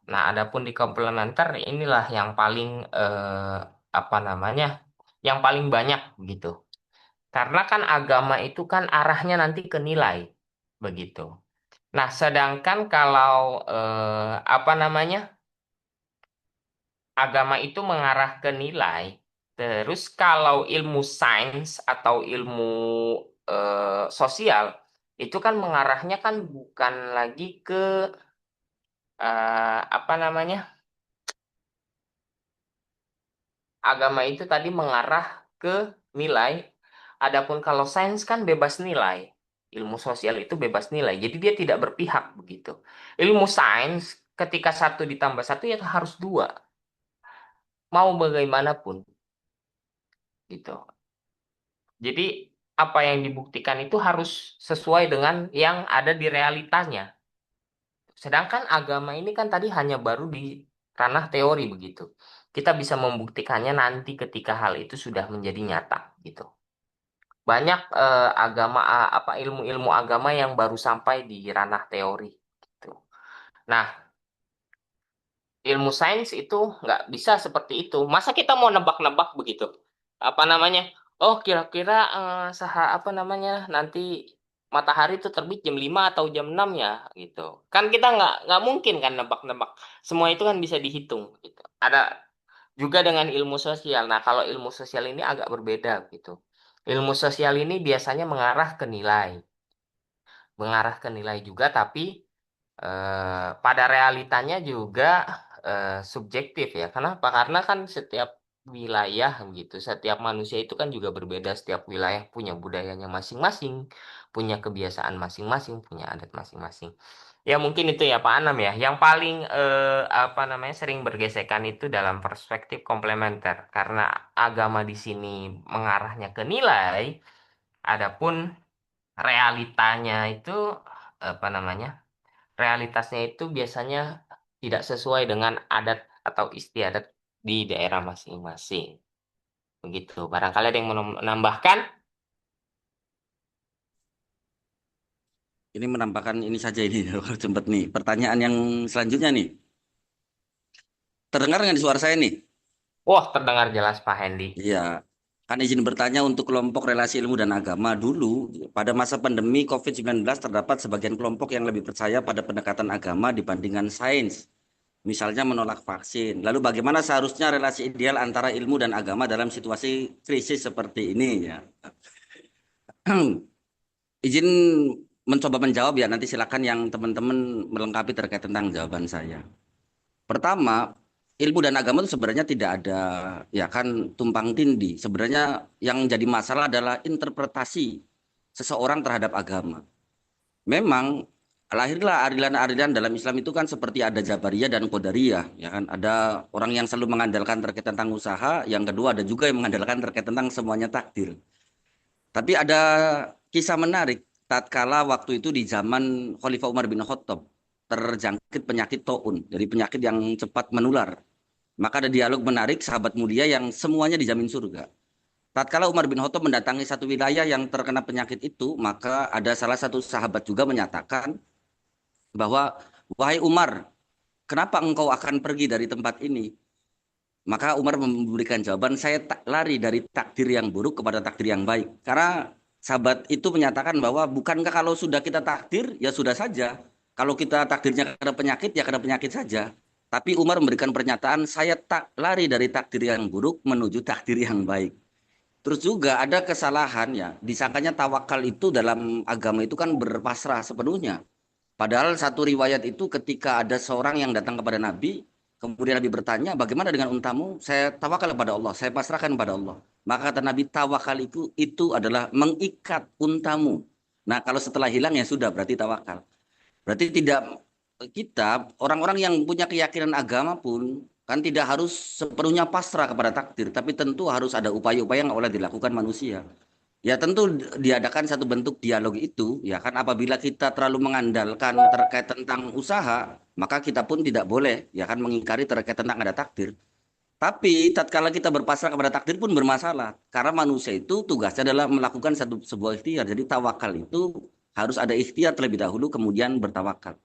Nah, adapun di komplementer inilah yang paling apa namanya yang paling banyak begitu. Karena kan agama itu kan arahnya nanti ke nilai begitu. Nah, sedangkan kalau apa namanya agama itu mengarah ke nilai, terus kalau ilmu sains atau ilmu sosial itu kan mengarahnya kan bukan lagi ke apa namanya agama itu tadi mengarah ke nilai. Adapun kalau sains kan bebas nilai. Ilmu sosial itu bebas nilai. Jadi dia tidak berpihak begitu. Ilmu sains ketika satu ditambah satu ya harus dua. Mau bagaimanapun gitu. Jadi apa yang dibuktikan itu harus sesuai dengan yang ada di realitanya. Sedangkan agama ini kan tadi hanya baru di ranah teori begitu. Kita bisa membuktikannya nanti ketika hal itu sudah menjadi nyata gitu. Banyak agama apa ilmu-ilmu agama yang baru sampai di ranah teori gitu. Nah, ilmu sains itu nggak bisa seperti itu. Masa kita mau nebak-nebak begitu? Apa namanya? Oh, kira-kira apa namanya nanti matahari itu terbit jam 5 atau jam 6 ya gitu. Kan kita nggak mungkin kan nebak-nebak. Semua itu kan bisa dihitung gitu. Ada juga dengan ilmu sosial. Nah, kalau ilmu sosial ini agak berbeda gitu. Ilmu sosial ini biasanya mengarah ke nilai. Mengarah ke nilai juga tapi pada realitanya juga subjektif ya. Kenapa? Karena kan setiap wilayah gitu, setiap manusia itu kan juga berbeda. Setiap wilayah punya budayanya masing-masing, punya kebiasaan masing-masing, punya adat masing-masing. Ya mungkin itu ya Pak Anam ya. Yang paling apa namanya sering bergesekan itu dalam perspektif komplementer karena agama di sini mengarahnya ke nilai, adapun realitanya itu apa namanya? Realitasnya itu biasanya tidak sesuai dengan adat atau istiadat di daerah masing-masing. Begitu. Barangkali ada yang menambahkan? Ini menambahkan ini saja ini kalau sempat nih. Pertanyaan yang selanjutnya nih. Terdengar nggak di suara saya nih? Wah, terdengar jelas Pak Hendy. Iya. Kan izin bertanya untuk kelompok relasi ilmu dan agama dulu pada masa pandemi COVID-19 terdapat sebagian kelompok yang lebih percaya pada pendekatan agama dibandingkan sains. Misalnya menolak vaksin. Lalu bagaimana seharusnya relasi ideal antara ilmu dan agama dalam situasi krisis seperti ini ya? Izin mencoba menjawab ya, nanti silakan yang teman-teman melengkapi terkait tentang jawaban saya. Pertama, ilmu dan agama itu sebenarnya tidak ada ya kan tumpang tindih. Sebenarnya yang jadi masalah adalah interpretasi seseorang terhadap agama. Memang lahirlah aliran-aliran dalam Islam itu kan seperti ada Jabariyah dan Qadariyah, ya kan. Ada orang yang selalu mengandalkan terkait tentang usaha, yang kedua ada juga yang mengandalkan terkait tentang semuanya takdir. Tapi ada kisah menarik tatkala waktu itu di zaman Khalifah Umar bin Khattab terjangkit penyakit taun, dari penyakit yang cepat menular. Maka ada dialog menarik sahabat mulia yang semuanya dijamin surga. Tatkala Umar bin Khattab mendatangi satu wilayah yang terkena penyakit itu, maka ada salah satu sahabat juga menyatakan bahwa, wahai Umar, kenapa engkau akan pergi dari tempat ini? Maka Umar memberikan jawaban, saya lari dari takdir yang buruk kepada takdir yang baik. Karena sahabat itu menyatakan bahwa bukankah kalau sudah kita takdir, ya sudah saja. Kalau kita takdirnya kena penyakit, ya kena penyakit saja. Tapi Umar memberikan pernyataan, saya tak lari dari takdir yang buruk menuju takdir yang baik. Terus juga ada kesalahan ya, disangkanya tawakal itu dalam agama itu kan berpasrah sepenuhnya. Padahal satu riwayat itu ketika ada seorang yang datang kepada Nabi, kemudian Nabi bertanya, bagaimana dengan untamu? Saya tawakal kepada Allah, saya pasrahkan kepada Allah. Maka kata Nabi, tawakal itu adalah mengikat untamu. Nah, kalau setelah hilang ya sudah, berarti tawakal. Berarti tidak kita, orang-orang yang punya keyakinan agama pun, Kan tidak harus sepenuhnya pasrah kepada takdir, tapi tentu harus ada upaya-upaya yang oleh dilakukan manusia. Ya tentu diadakan satu bentuk dialog itu, ya kan apabila kita terlalu mengandalkan terkait tentang usaha, maka kita pun tidak boleh ya kan mengingkari terkait tentang ada takdir. Tapi tatkala kita berpasrah kepada takdir pun bermasalah, karena manusia itu tugasnya adalah melakukan sebuah ikhtiar. Jadi tawakal itu harus ada ikhtiar terlebih dahulu kemudian bertawakal.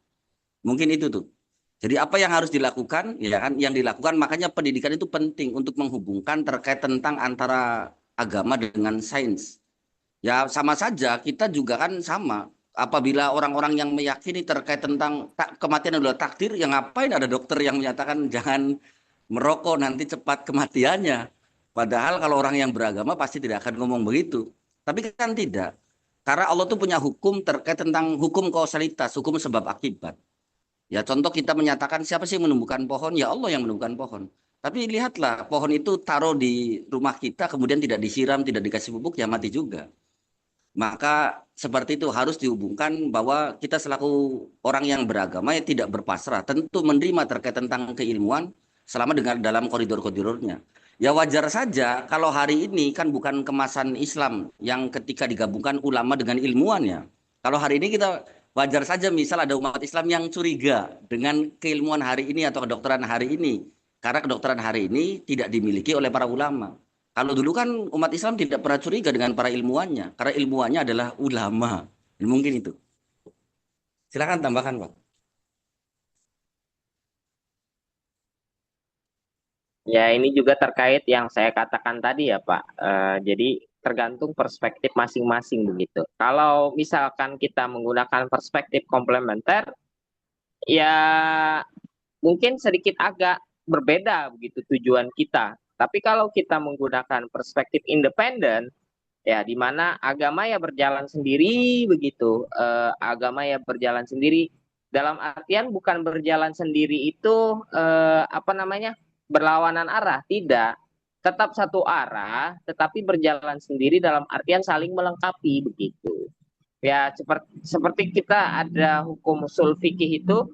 Mungkin itu tuh. Jadi apa yang harus dilakukan, ya kan? Yang dilakukan makanya pendidikan itu penting untuk menghubungkan terkait tentang antara agama dengan sains. Ya sama saja kita juga kan sama. Apabila orang-orang yang meyakini terkait tentang kematian adalah takdir, yang ngapain ada dokter yang menyatakan jangan merokok nanti cepat kematiannya. Padahal kalau orang yang beragama pasti tidak akan ngomong begitu. Tapi kan tidak. Karena Allah tuh punya hukum terkait tentang hukum kausalitas, hukum sebab akibat. Ya contoh kita menyatakan siapa sih yang menumbuhkan pohon? Ya Allah yang menumbuhkan pohon. Tapi lihatlah pohon itu taruh di rumah kita kemudian tidak disiram, tidak dikasih pupuk ya mati juga. Maka seperti itu harus dihubungkan bahwa kita selaku orang yang beragama ya tidak berpasrah, tentu menerima terkait tentang keilmuan selama dengan dalam koridor-koridornya. Ya wajar saja kalau hari ini kan bukan kemasan Islam yang ketika digabungkan ulama dengan ilmuannya. Kalau hari ini kita wajar saja misal ada umat Islam yang curiga dengan keilmuan hari ini atau kedokteran hari ini. Karena kedokteran hari ini tidak dimiliki oleh para ulama. Kalau dulu kan umat Islam tidak pernah curiga dengan para ilmuannya, karena ilmuannya adalah ulama. Mungkin itu. Silakan tambahkan, Pak. Ya, ini juga terkait yang saya katakan tadi ya, Pak. Jadi tergantung perspektif masing-masing begitu. Kalau misalkan kita menggunakan perspektif komplementer, ya mungkin sedikit agak berbeda begitu tujuan kita. Tapi kalau kita menggunakan perspektif independen, ya di mana agama ya berjalan sendiri begitu. Agama ya berjalan sendiri dalam artian bukan berjalan sendiri itu apa namanya? Berlawanan arah, tidak. Tetap satu arah, tetapi berjalan sendiri dalam artian saling melengkapi begitu. Ya seperti kita ada hukum usul fikih itu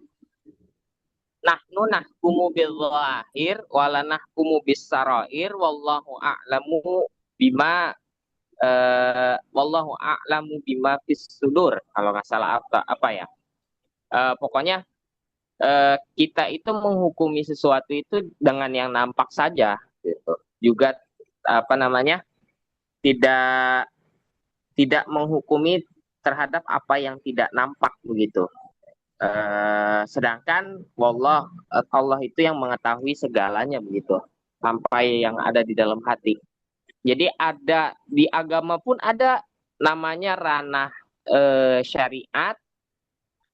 nahnu nahkumu bil zahir wala nahkumu bis sarair wallahu a'lamu bima wallahu a'lamu bima fis sudur kalau nggak salah apa ya. Pokoknya kita itu menghukumi sesuatu itu dengan yang nampak saja gitu. Juga apa namanya? tidak menghukumi terhadap apa yang tidak nampak begitu. Sedangkan Allah itu yang mengetahui segalanya begitu, sampai yang ada di dalam hati. Jadi ada di agama pun ada namanya ranah syariat,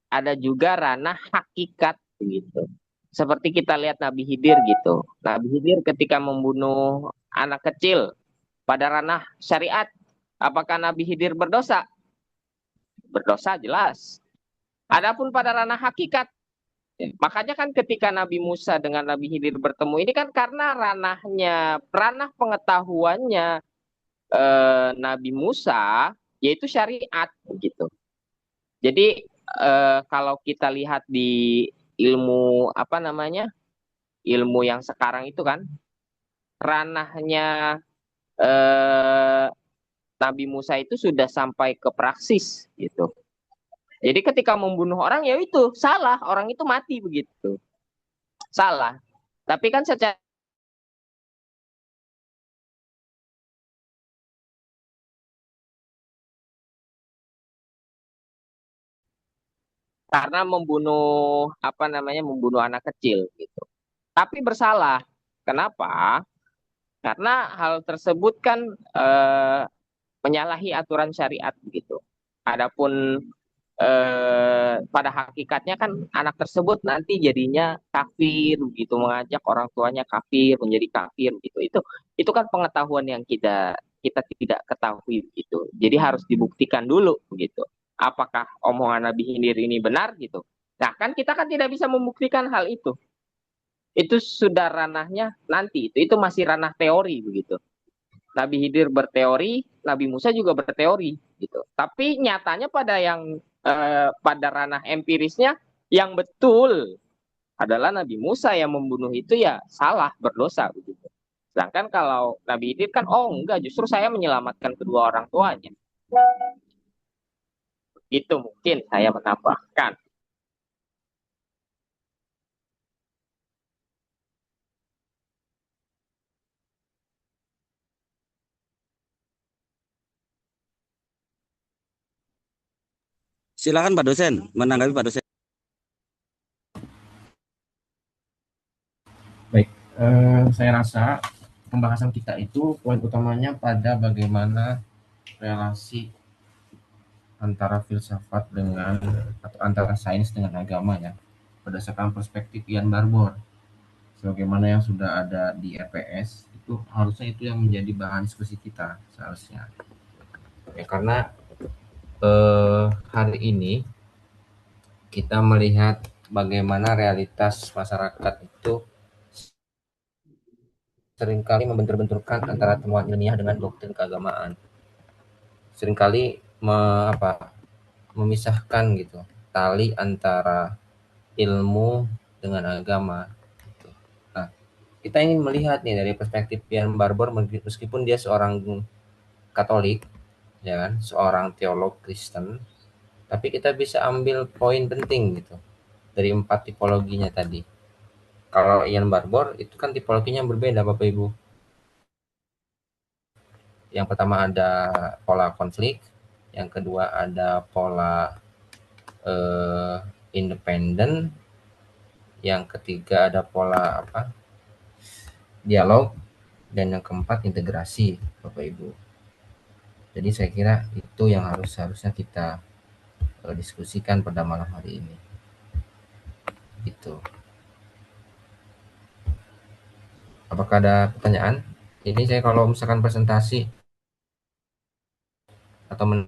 ada juga ranah hakikat begitu. Seperti kita lihat Nabi Khidir gitu. Nabi Khidir ketika membunuh anak kecil pada ranah syariat, apakah Nabi Khidir berdosa? Berdosa jelas. Adapun pada ranah hakikat, makanya kan ketika Nabi Musa dengan Nabi Khidir bertemu ini kan karena ranah pengetahuannya Nabi Musa yaitu syariat begitu. Jadi kalau kita lihat di ilmu apa namanya? Ilmu yang sekarang itu kan ranahnya Nabi Musa itu sudah sampai ke praksis gitu. Jadi ketika membunuh orang ya itu salah, orang itu mati begitu. Salah. Tapi kan secara karena membunuh apa namanya membunuh anak kecil gitu. Tapi bersalah. Kenapa? Karena hal tersebut kan menyalahi aturan syariat begitu. Adapun pada hakikatnya kan anak tersebut nanti jadinya kafir begitu, mengajak orang tuanya kafir, menjadi kafir gitu. Itu kan pengetahuan yang kita tidak ketahui gitu. Jadi harus dibuktikan dulu begitu. Apakah omongan Nabi Khidir ini benar gitu. Nah, kan kita kan tidak bisa membuktikan hal itu. Itu sudah ranahnya nanti, itu masih ranah teori begitu. Nabi Khidir berteori, Nabi Musa juga berteori gitu. Tapi nyatanya pada ranah empirisnya yang betul adalah Nabi Musa yang membunuh itu ya salah, berdosa begitu. Sedangkan kalau Nabi Khidir kan, oh enggak, justru saya menyelamatkan kedua orang tuanya. Itu mungkin saya menambahkan. Silakan Pak dosen, menanggapi Pak dosen. Baik, saya rasa pembahasan kita itu poin utamanya pada bagaimana relasi antara filsafat dengan atau antara sains dengan agama ya, berdasarkan perspektif Ian Barbour. Sebagaimana yang sudah ada di RPS, itu harusnya itu yang menjadi bahan diskusi kita seharusnya. Ya, karena hari ini kita melihat bagaimana realitas masyarakat itu seringkali membentur-benturkan antara temuan ilmiah dengan doktrin keagamaan. Seringkali memisahkan gitu tali antara ilmu dengan agama. Nah, kita ingin melihat nih dari perspektif Ian Barbour, meskipun dia seorang Katolik, ya kan, seorang teolog Kristen, tapi kita bisa ambil poin penting gitu dari 4 tipologinya tadi. Kalau Ian Barbour itu kan tipologinya berbeda Bapak Ibu. Yang pertama ada pola konflik, yang kedua ada pola independen, yang ketiga ada pola dialog, dan yang keempat integrasi Bapak Ibu. Jadi saya kira itu yang harusnya kita diskusikan pada malam hari ini. Gitu. Apakah ada pertanyaan? Ini saya kalau misalkan presentasi atau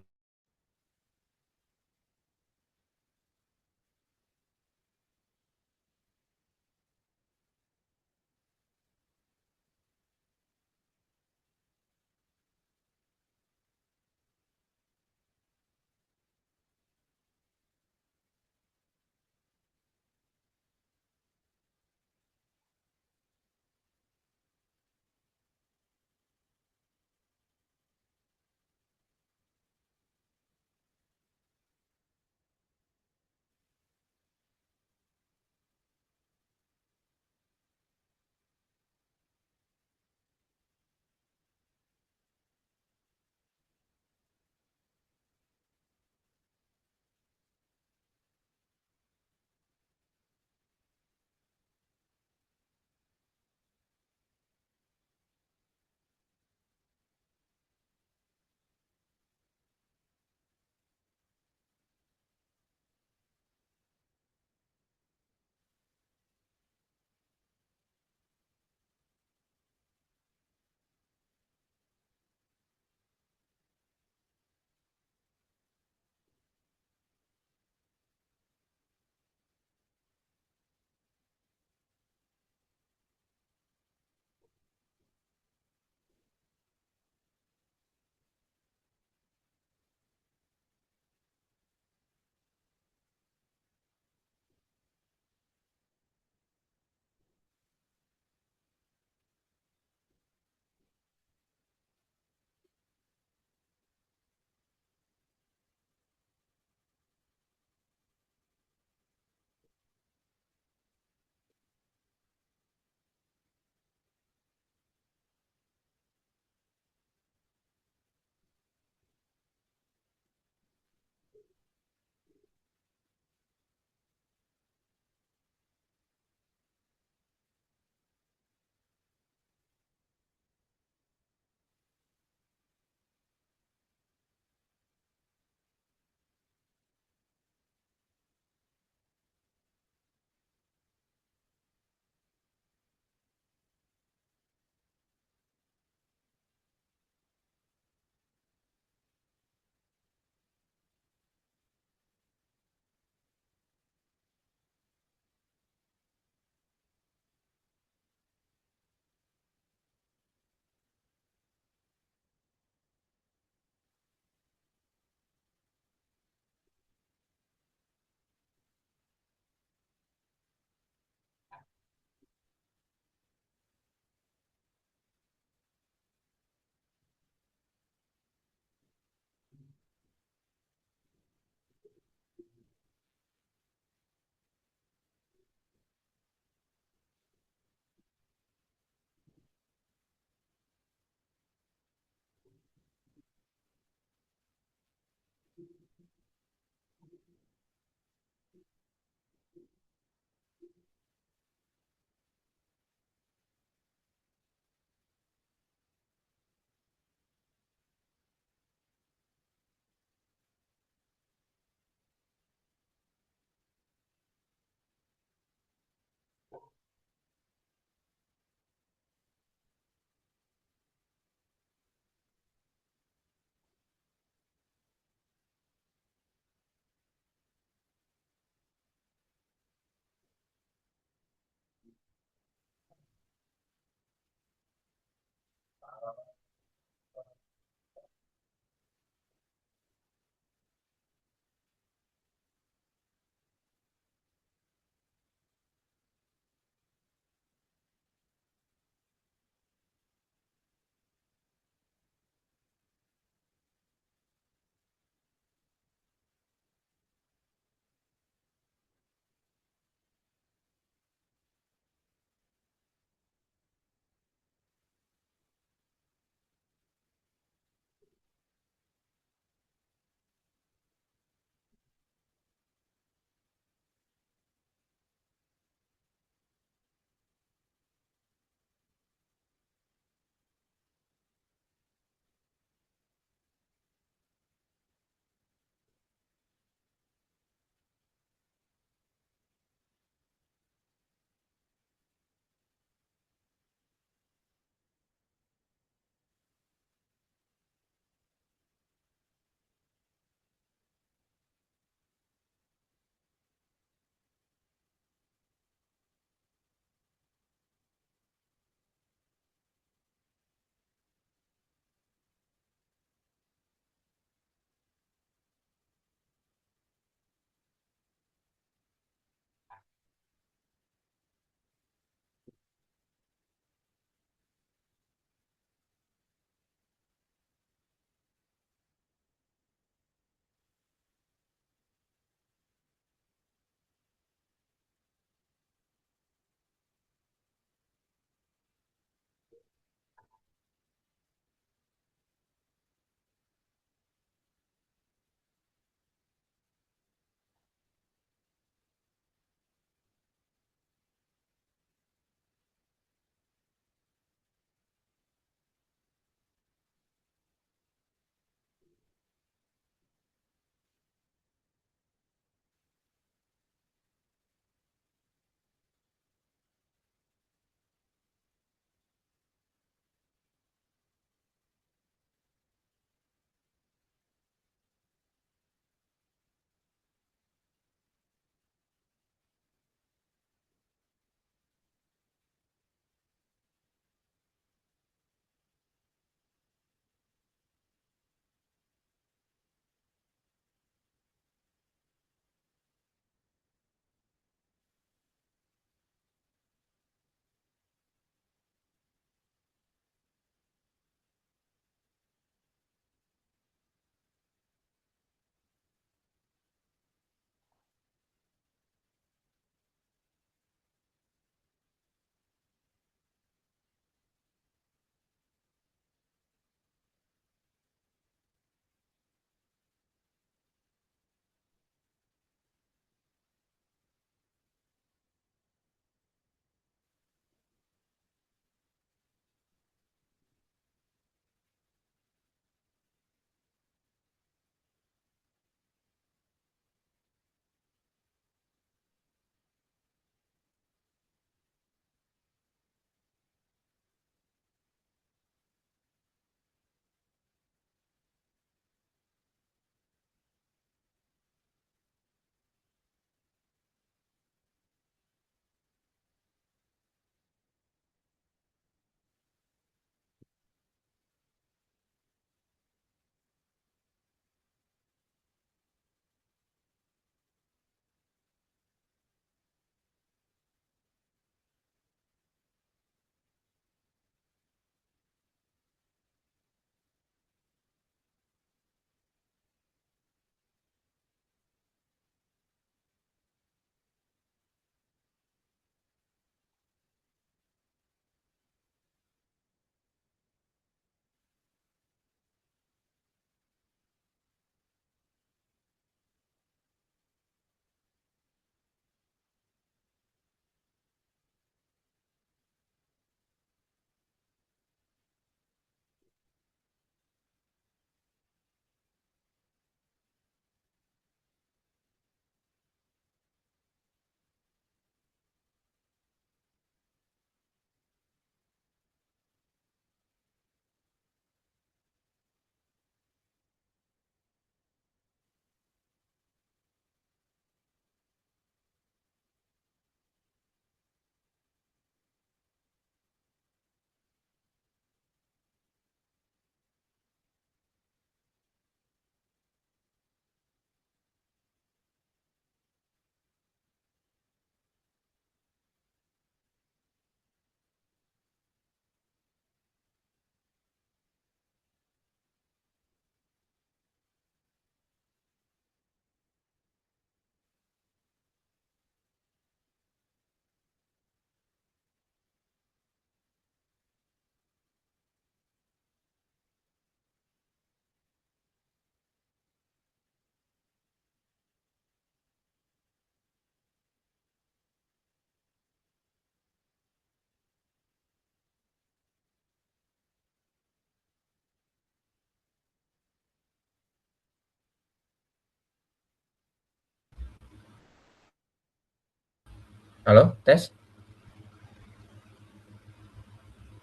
Halo, tes.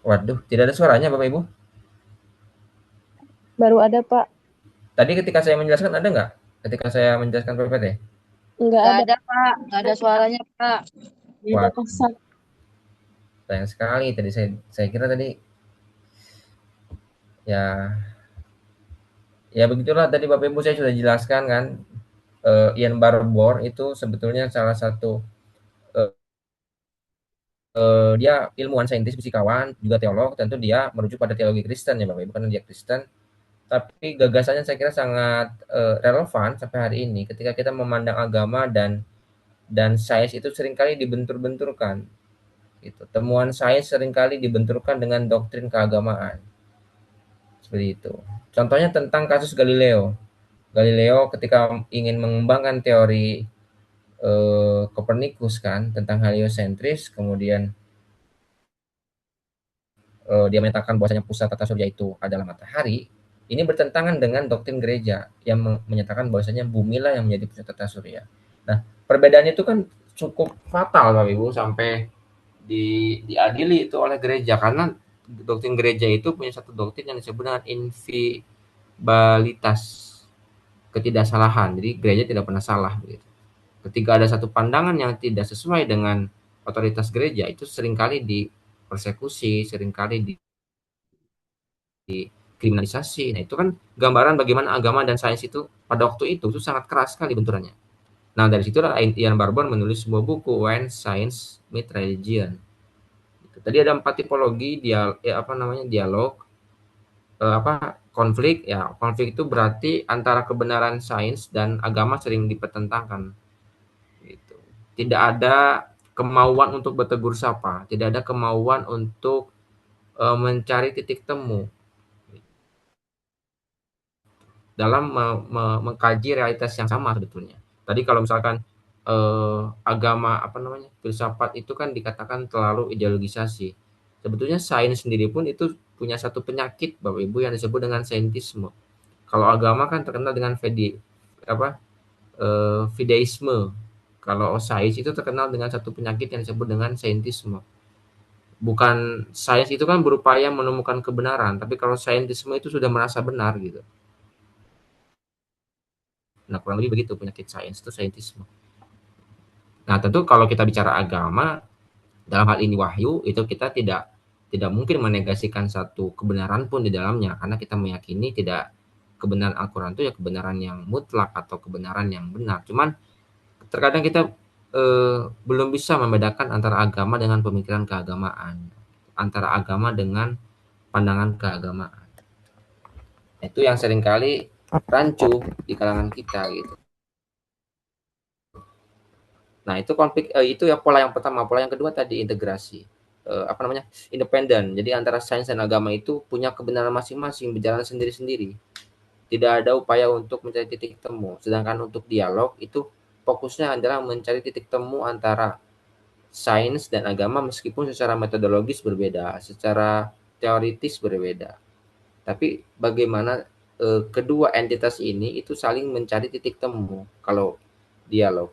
Waduh, tidak ada suaranya Bapak Ibu. Baru ada, Pak. Tadi ketika saya menjelaskan ada nggak? Ketika saya menjelaskan PPT? Nggak Nggak ada. ada, Pak. Nggak ada suaranya, Pak. Beda Waduh, pasal. sayang sekali. Tadi saya kira tadi ya ya begitulah tadi Bapak Ibu saya sudah jelaskan kan. Ian Barbour itu sebetulnya salah satu eh, dia ilmuwan saintis fisikawan juga teolog, tentu dia merujuk pada teologi Kristen ya Bapak Ibu karena dia Kristen. Tapi gagasannya saya kira sangat relevan sampai hari ini ketika kita memandang agama dan sains itu seringkali dibentur-benturkan gitu. Temuan sains seringkali dibenturkan dengan doktrin keagamaan. Seperti itu. Contohnya tentang kasus Galileo. Galileo ketika ingin mengembangkan teori Kopernikus kan tentang heliosentris, kemudian dia menyatakan bahwasanya pusat tata surya itu adalah matahari. Ini bertentangan dengan doktrin gereja yang menyatakan bahwasanya bumilah yang menjadi pusat tata surya. Nah, perbedaannya itu kan cukup fatal Bapak Ibu sampai diadili itu oleh gereja karena doktrin gereja itu punya satu doktrin yang disebut dengan infallibilitas, ketidaksalahan. Jadi gereja tidak pernah salah gitu. Ketika ada satu pandangan yang tidak sesuai dengan otoritas gereja itu seringkali dipersekusi, seringkali dikriminalisasi. Nah, itu kan gambaran bagaimana agama dan sains itu pada waktu itu sangat keras sekali benturannya. Nah, dari situlah Ian Barbour menulis sebuah buku When Science Meet Religion. Tadi ada 4 tipologi dialog, konflik ya. Konflik itu berarti antara kebenaran sains dan agama sering dipertentangkan gitu. Tidak ada kemauan untuk bertegur sapa, tidak ada kemauan untuk mencari titik temu dalam mengkaji realitas yang sama sebetulnya. Tadi kalau misalkan agama filsafat itu kan dikatakan terlalu ideologisasi. Sebetulnya sains sendiri pun itu punya satu penyakit Bapak Ibu yang disebut dengan saintisme. Kalau agama kan terkenal dengan fideisme. Kalau sains itu terkenal dengan satu penyakit yang disebut dengan saintisme. Bukan sains itu kan berupaya menemukan kebenaran, tapi kalau saintisme itu sudah merasa benar gitu. Nah, kurang lebih begitu penyakit sains itu saintisme. Nah, tentu kalau kita bicara agama, dalam hal ini wahyu, itu kita tidak mungkin menegasikan satu kebenaran pun di dalamnya karena kita meyakini tidak kebenaran Al-Qur'an itu ya kebenaran yang mutlak atau kebenaran yang benar. Cuman terkadang kita belum bisa membedakan antara agama dengan pemikiran keagamaan, antara agama dengan pandangan keagamaan. Itu yang seringkali rancu di kalangan kita gitu. Nah, itu konflik itu ya pola yang pertama. Pola yang kedua tadi integrasi. Independen. Jadi antara sains dan agama itu punya kebenaran masing-masing, berjalan sendiri-sendiri. Tidak ada upaya untuk mencari titik temu. Sedangkan untuk dialog itu fokusnya adalah mencari titik temu antara sains dan agama meskipun secara metodologis berbeda, secara teoritis berbeda. Tapi bagaimana kedua entitas ini itu saling mencari titik temu kalau dialog.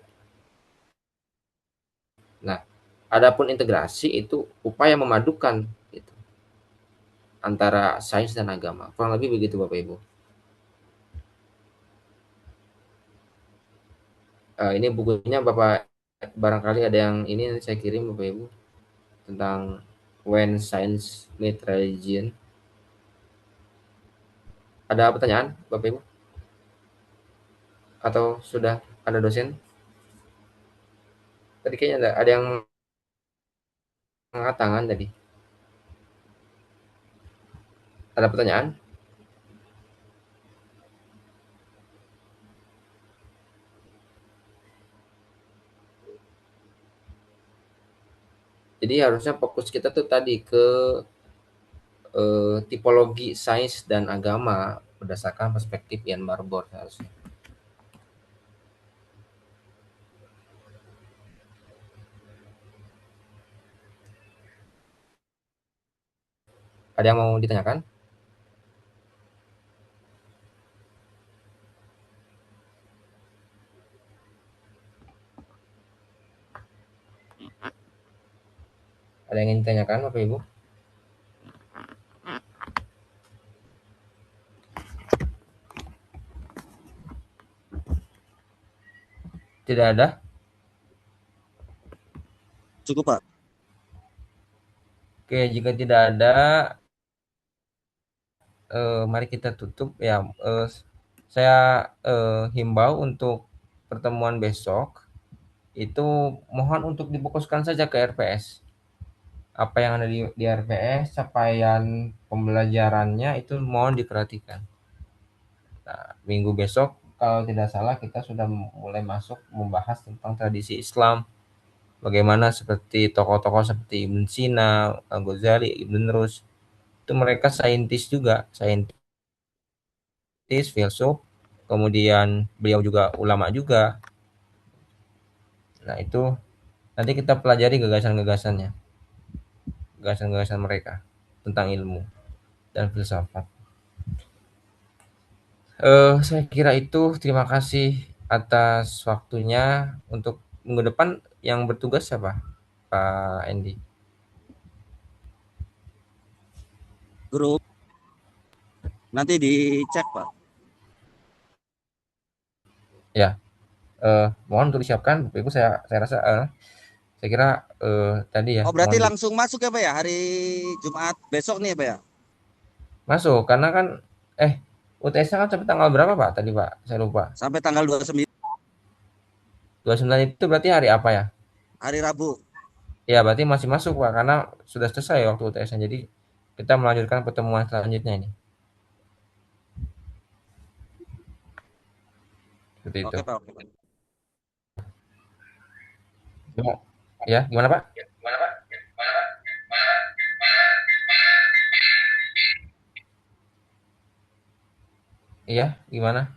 Nah, adapun integrasi itu upaya memadukan gitu, antara sains dan agama. Kurang lebih begitu Bapak Ibu. Ini bukunya Bapak barangkali ada yang ini saya kirim Bapak Ibu tentang When Science Meet Religion. Ada pertanyaan Bapak Ibu? Atau sudah ada dosen? Tadi kayaknya ada yang angkat tangan tadi. Ada pertanyaan? Jadi harusnya fokus kita tuh tadi ke tipologi sains dan agama berdasarkan perspektif Ian Barbour harusnya. Ada yang mau ditanyakan? Ada yang ingin ditanyakan Bapak Ibu? Tidak ada? Cukup, Pak. Oke, jika tidak ada, mari kita tutup ya. Saya himbau untuk pertemuan besok itu mohon untuk difokuskan saja ke RPS. Apa yang ada di RPS, capaian pembelajarannya itu mohon diperhatikan. Nah, minggu besok kalau tidak salah kita sudah mulai masuk membahas tentang tradisi Islam. Bagaimana seperti tokoh-tokoh seperti Ibn Sina, Al-Ghazali, Ibn Rus, itu mereka saintis juga, saintis, filsuf, kemudian beliau juga ulama juga. Nah, itu nanti kita pelajari gagasan-gagasannya, gagasan-gagasan mereka tentang ilmu dan filsafat. Saya kira itu. Terima kasih atas waktunya. Untuk minggu depan yang bertugas siapa, Pak Endi? Grup nanti dicek, Pak. Ya, mohon untuk disiapkan, Bapak Ibu. Saya rasa saya kira tadi ya. Oh, berarti Mohon langsung masuk ya, Pak ya? Hari Jumat besok nih, Pak ya? masuk karena kan UTS-nya kan sampai tanggal berapa Pak tadi Pak? Saya lupa. Sampai tanggal 29. 29 itu berarti hari apa ya? Hari Rabu. Ya, berarti masih masuk Pak karena sudah selesai waktu UTS-nya. Jadi kita melanjutkan pertemuan selanjutnya ini. Seperti itu. Oke, Pak. Oke, Pak. Ya, gimana Pak? Iya, gimana?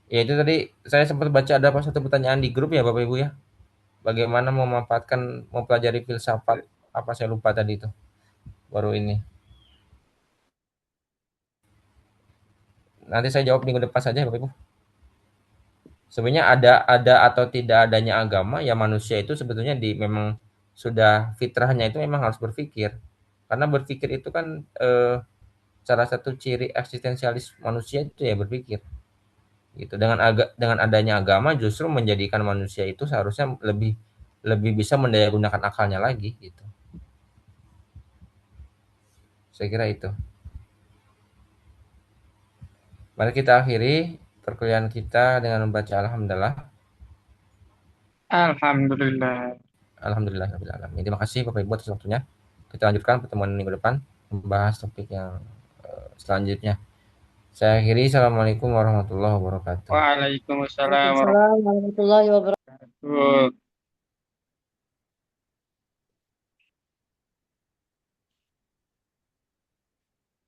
Ya itu tadi saya sempat baca ada satu pertanyaan di grup ya Bapak Ibu ya. Bagaimana memanfaatkan mempelajari filsafat, apa saya lupa tadi itu. Baru ini. Nanti saya jawab minggu depan saja Bapak Ibu. Sebenarnya ada atau tidak adanya agama ya, manusia itu sebetulnya memang sudah fitrahnya itu memang harus berpikir. Karena berpikir itu kan salah satu ciri eksistensialis manusia itu ya berpikir. Gitu. Dengan adanya agama justru menjadikan manusia itu seharusnya lebih bisa mendaya gunakan akalnya lagi gitu. Saya kira itu. Mari kita akhiri perkuliahan kita dengan membaca alhamdulillah. Alhamdulillah. Alhamdulillahirabbil alamin. Terima kasih Bapak Ibu atas waktunya. Kita lanjutkan pertemuan minggu depan membahas topik yang selanjutnya. Saya akhiri. Assalamualaikum warahmatullahi wabarakatuh. Waalaikumsalam Waalaikumsalam warahmatullahi wabarakatuh. warahmatullahi wabarakatuh.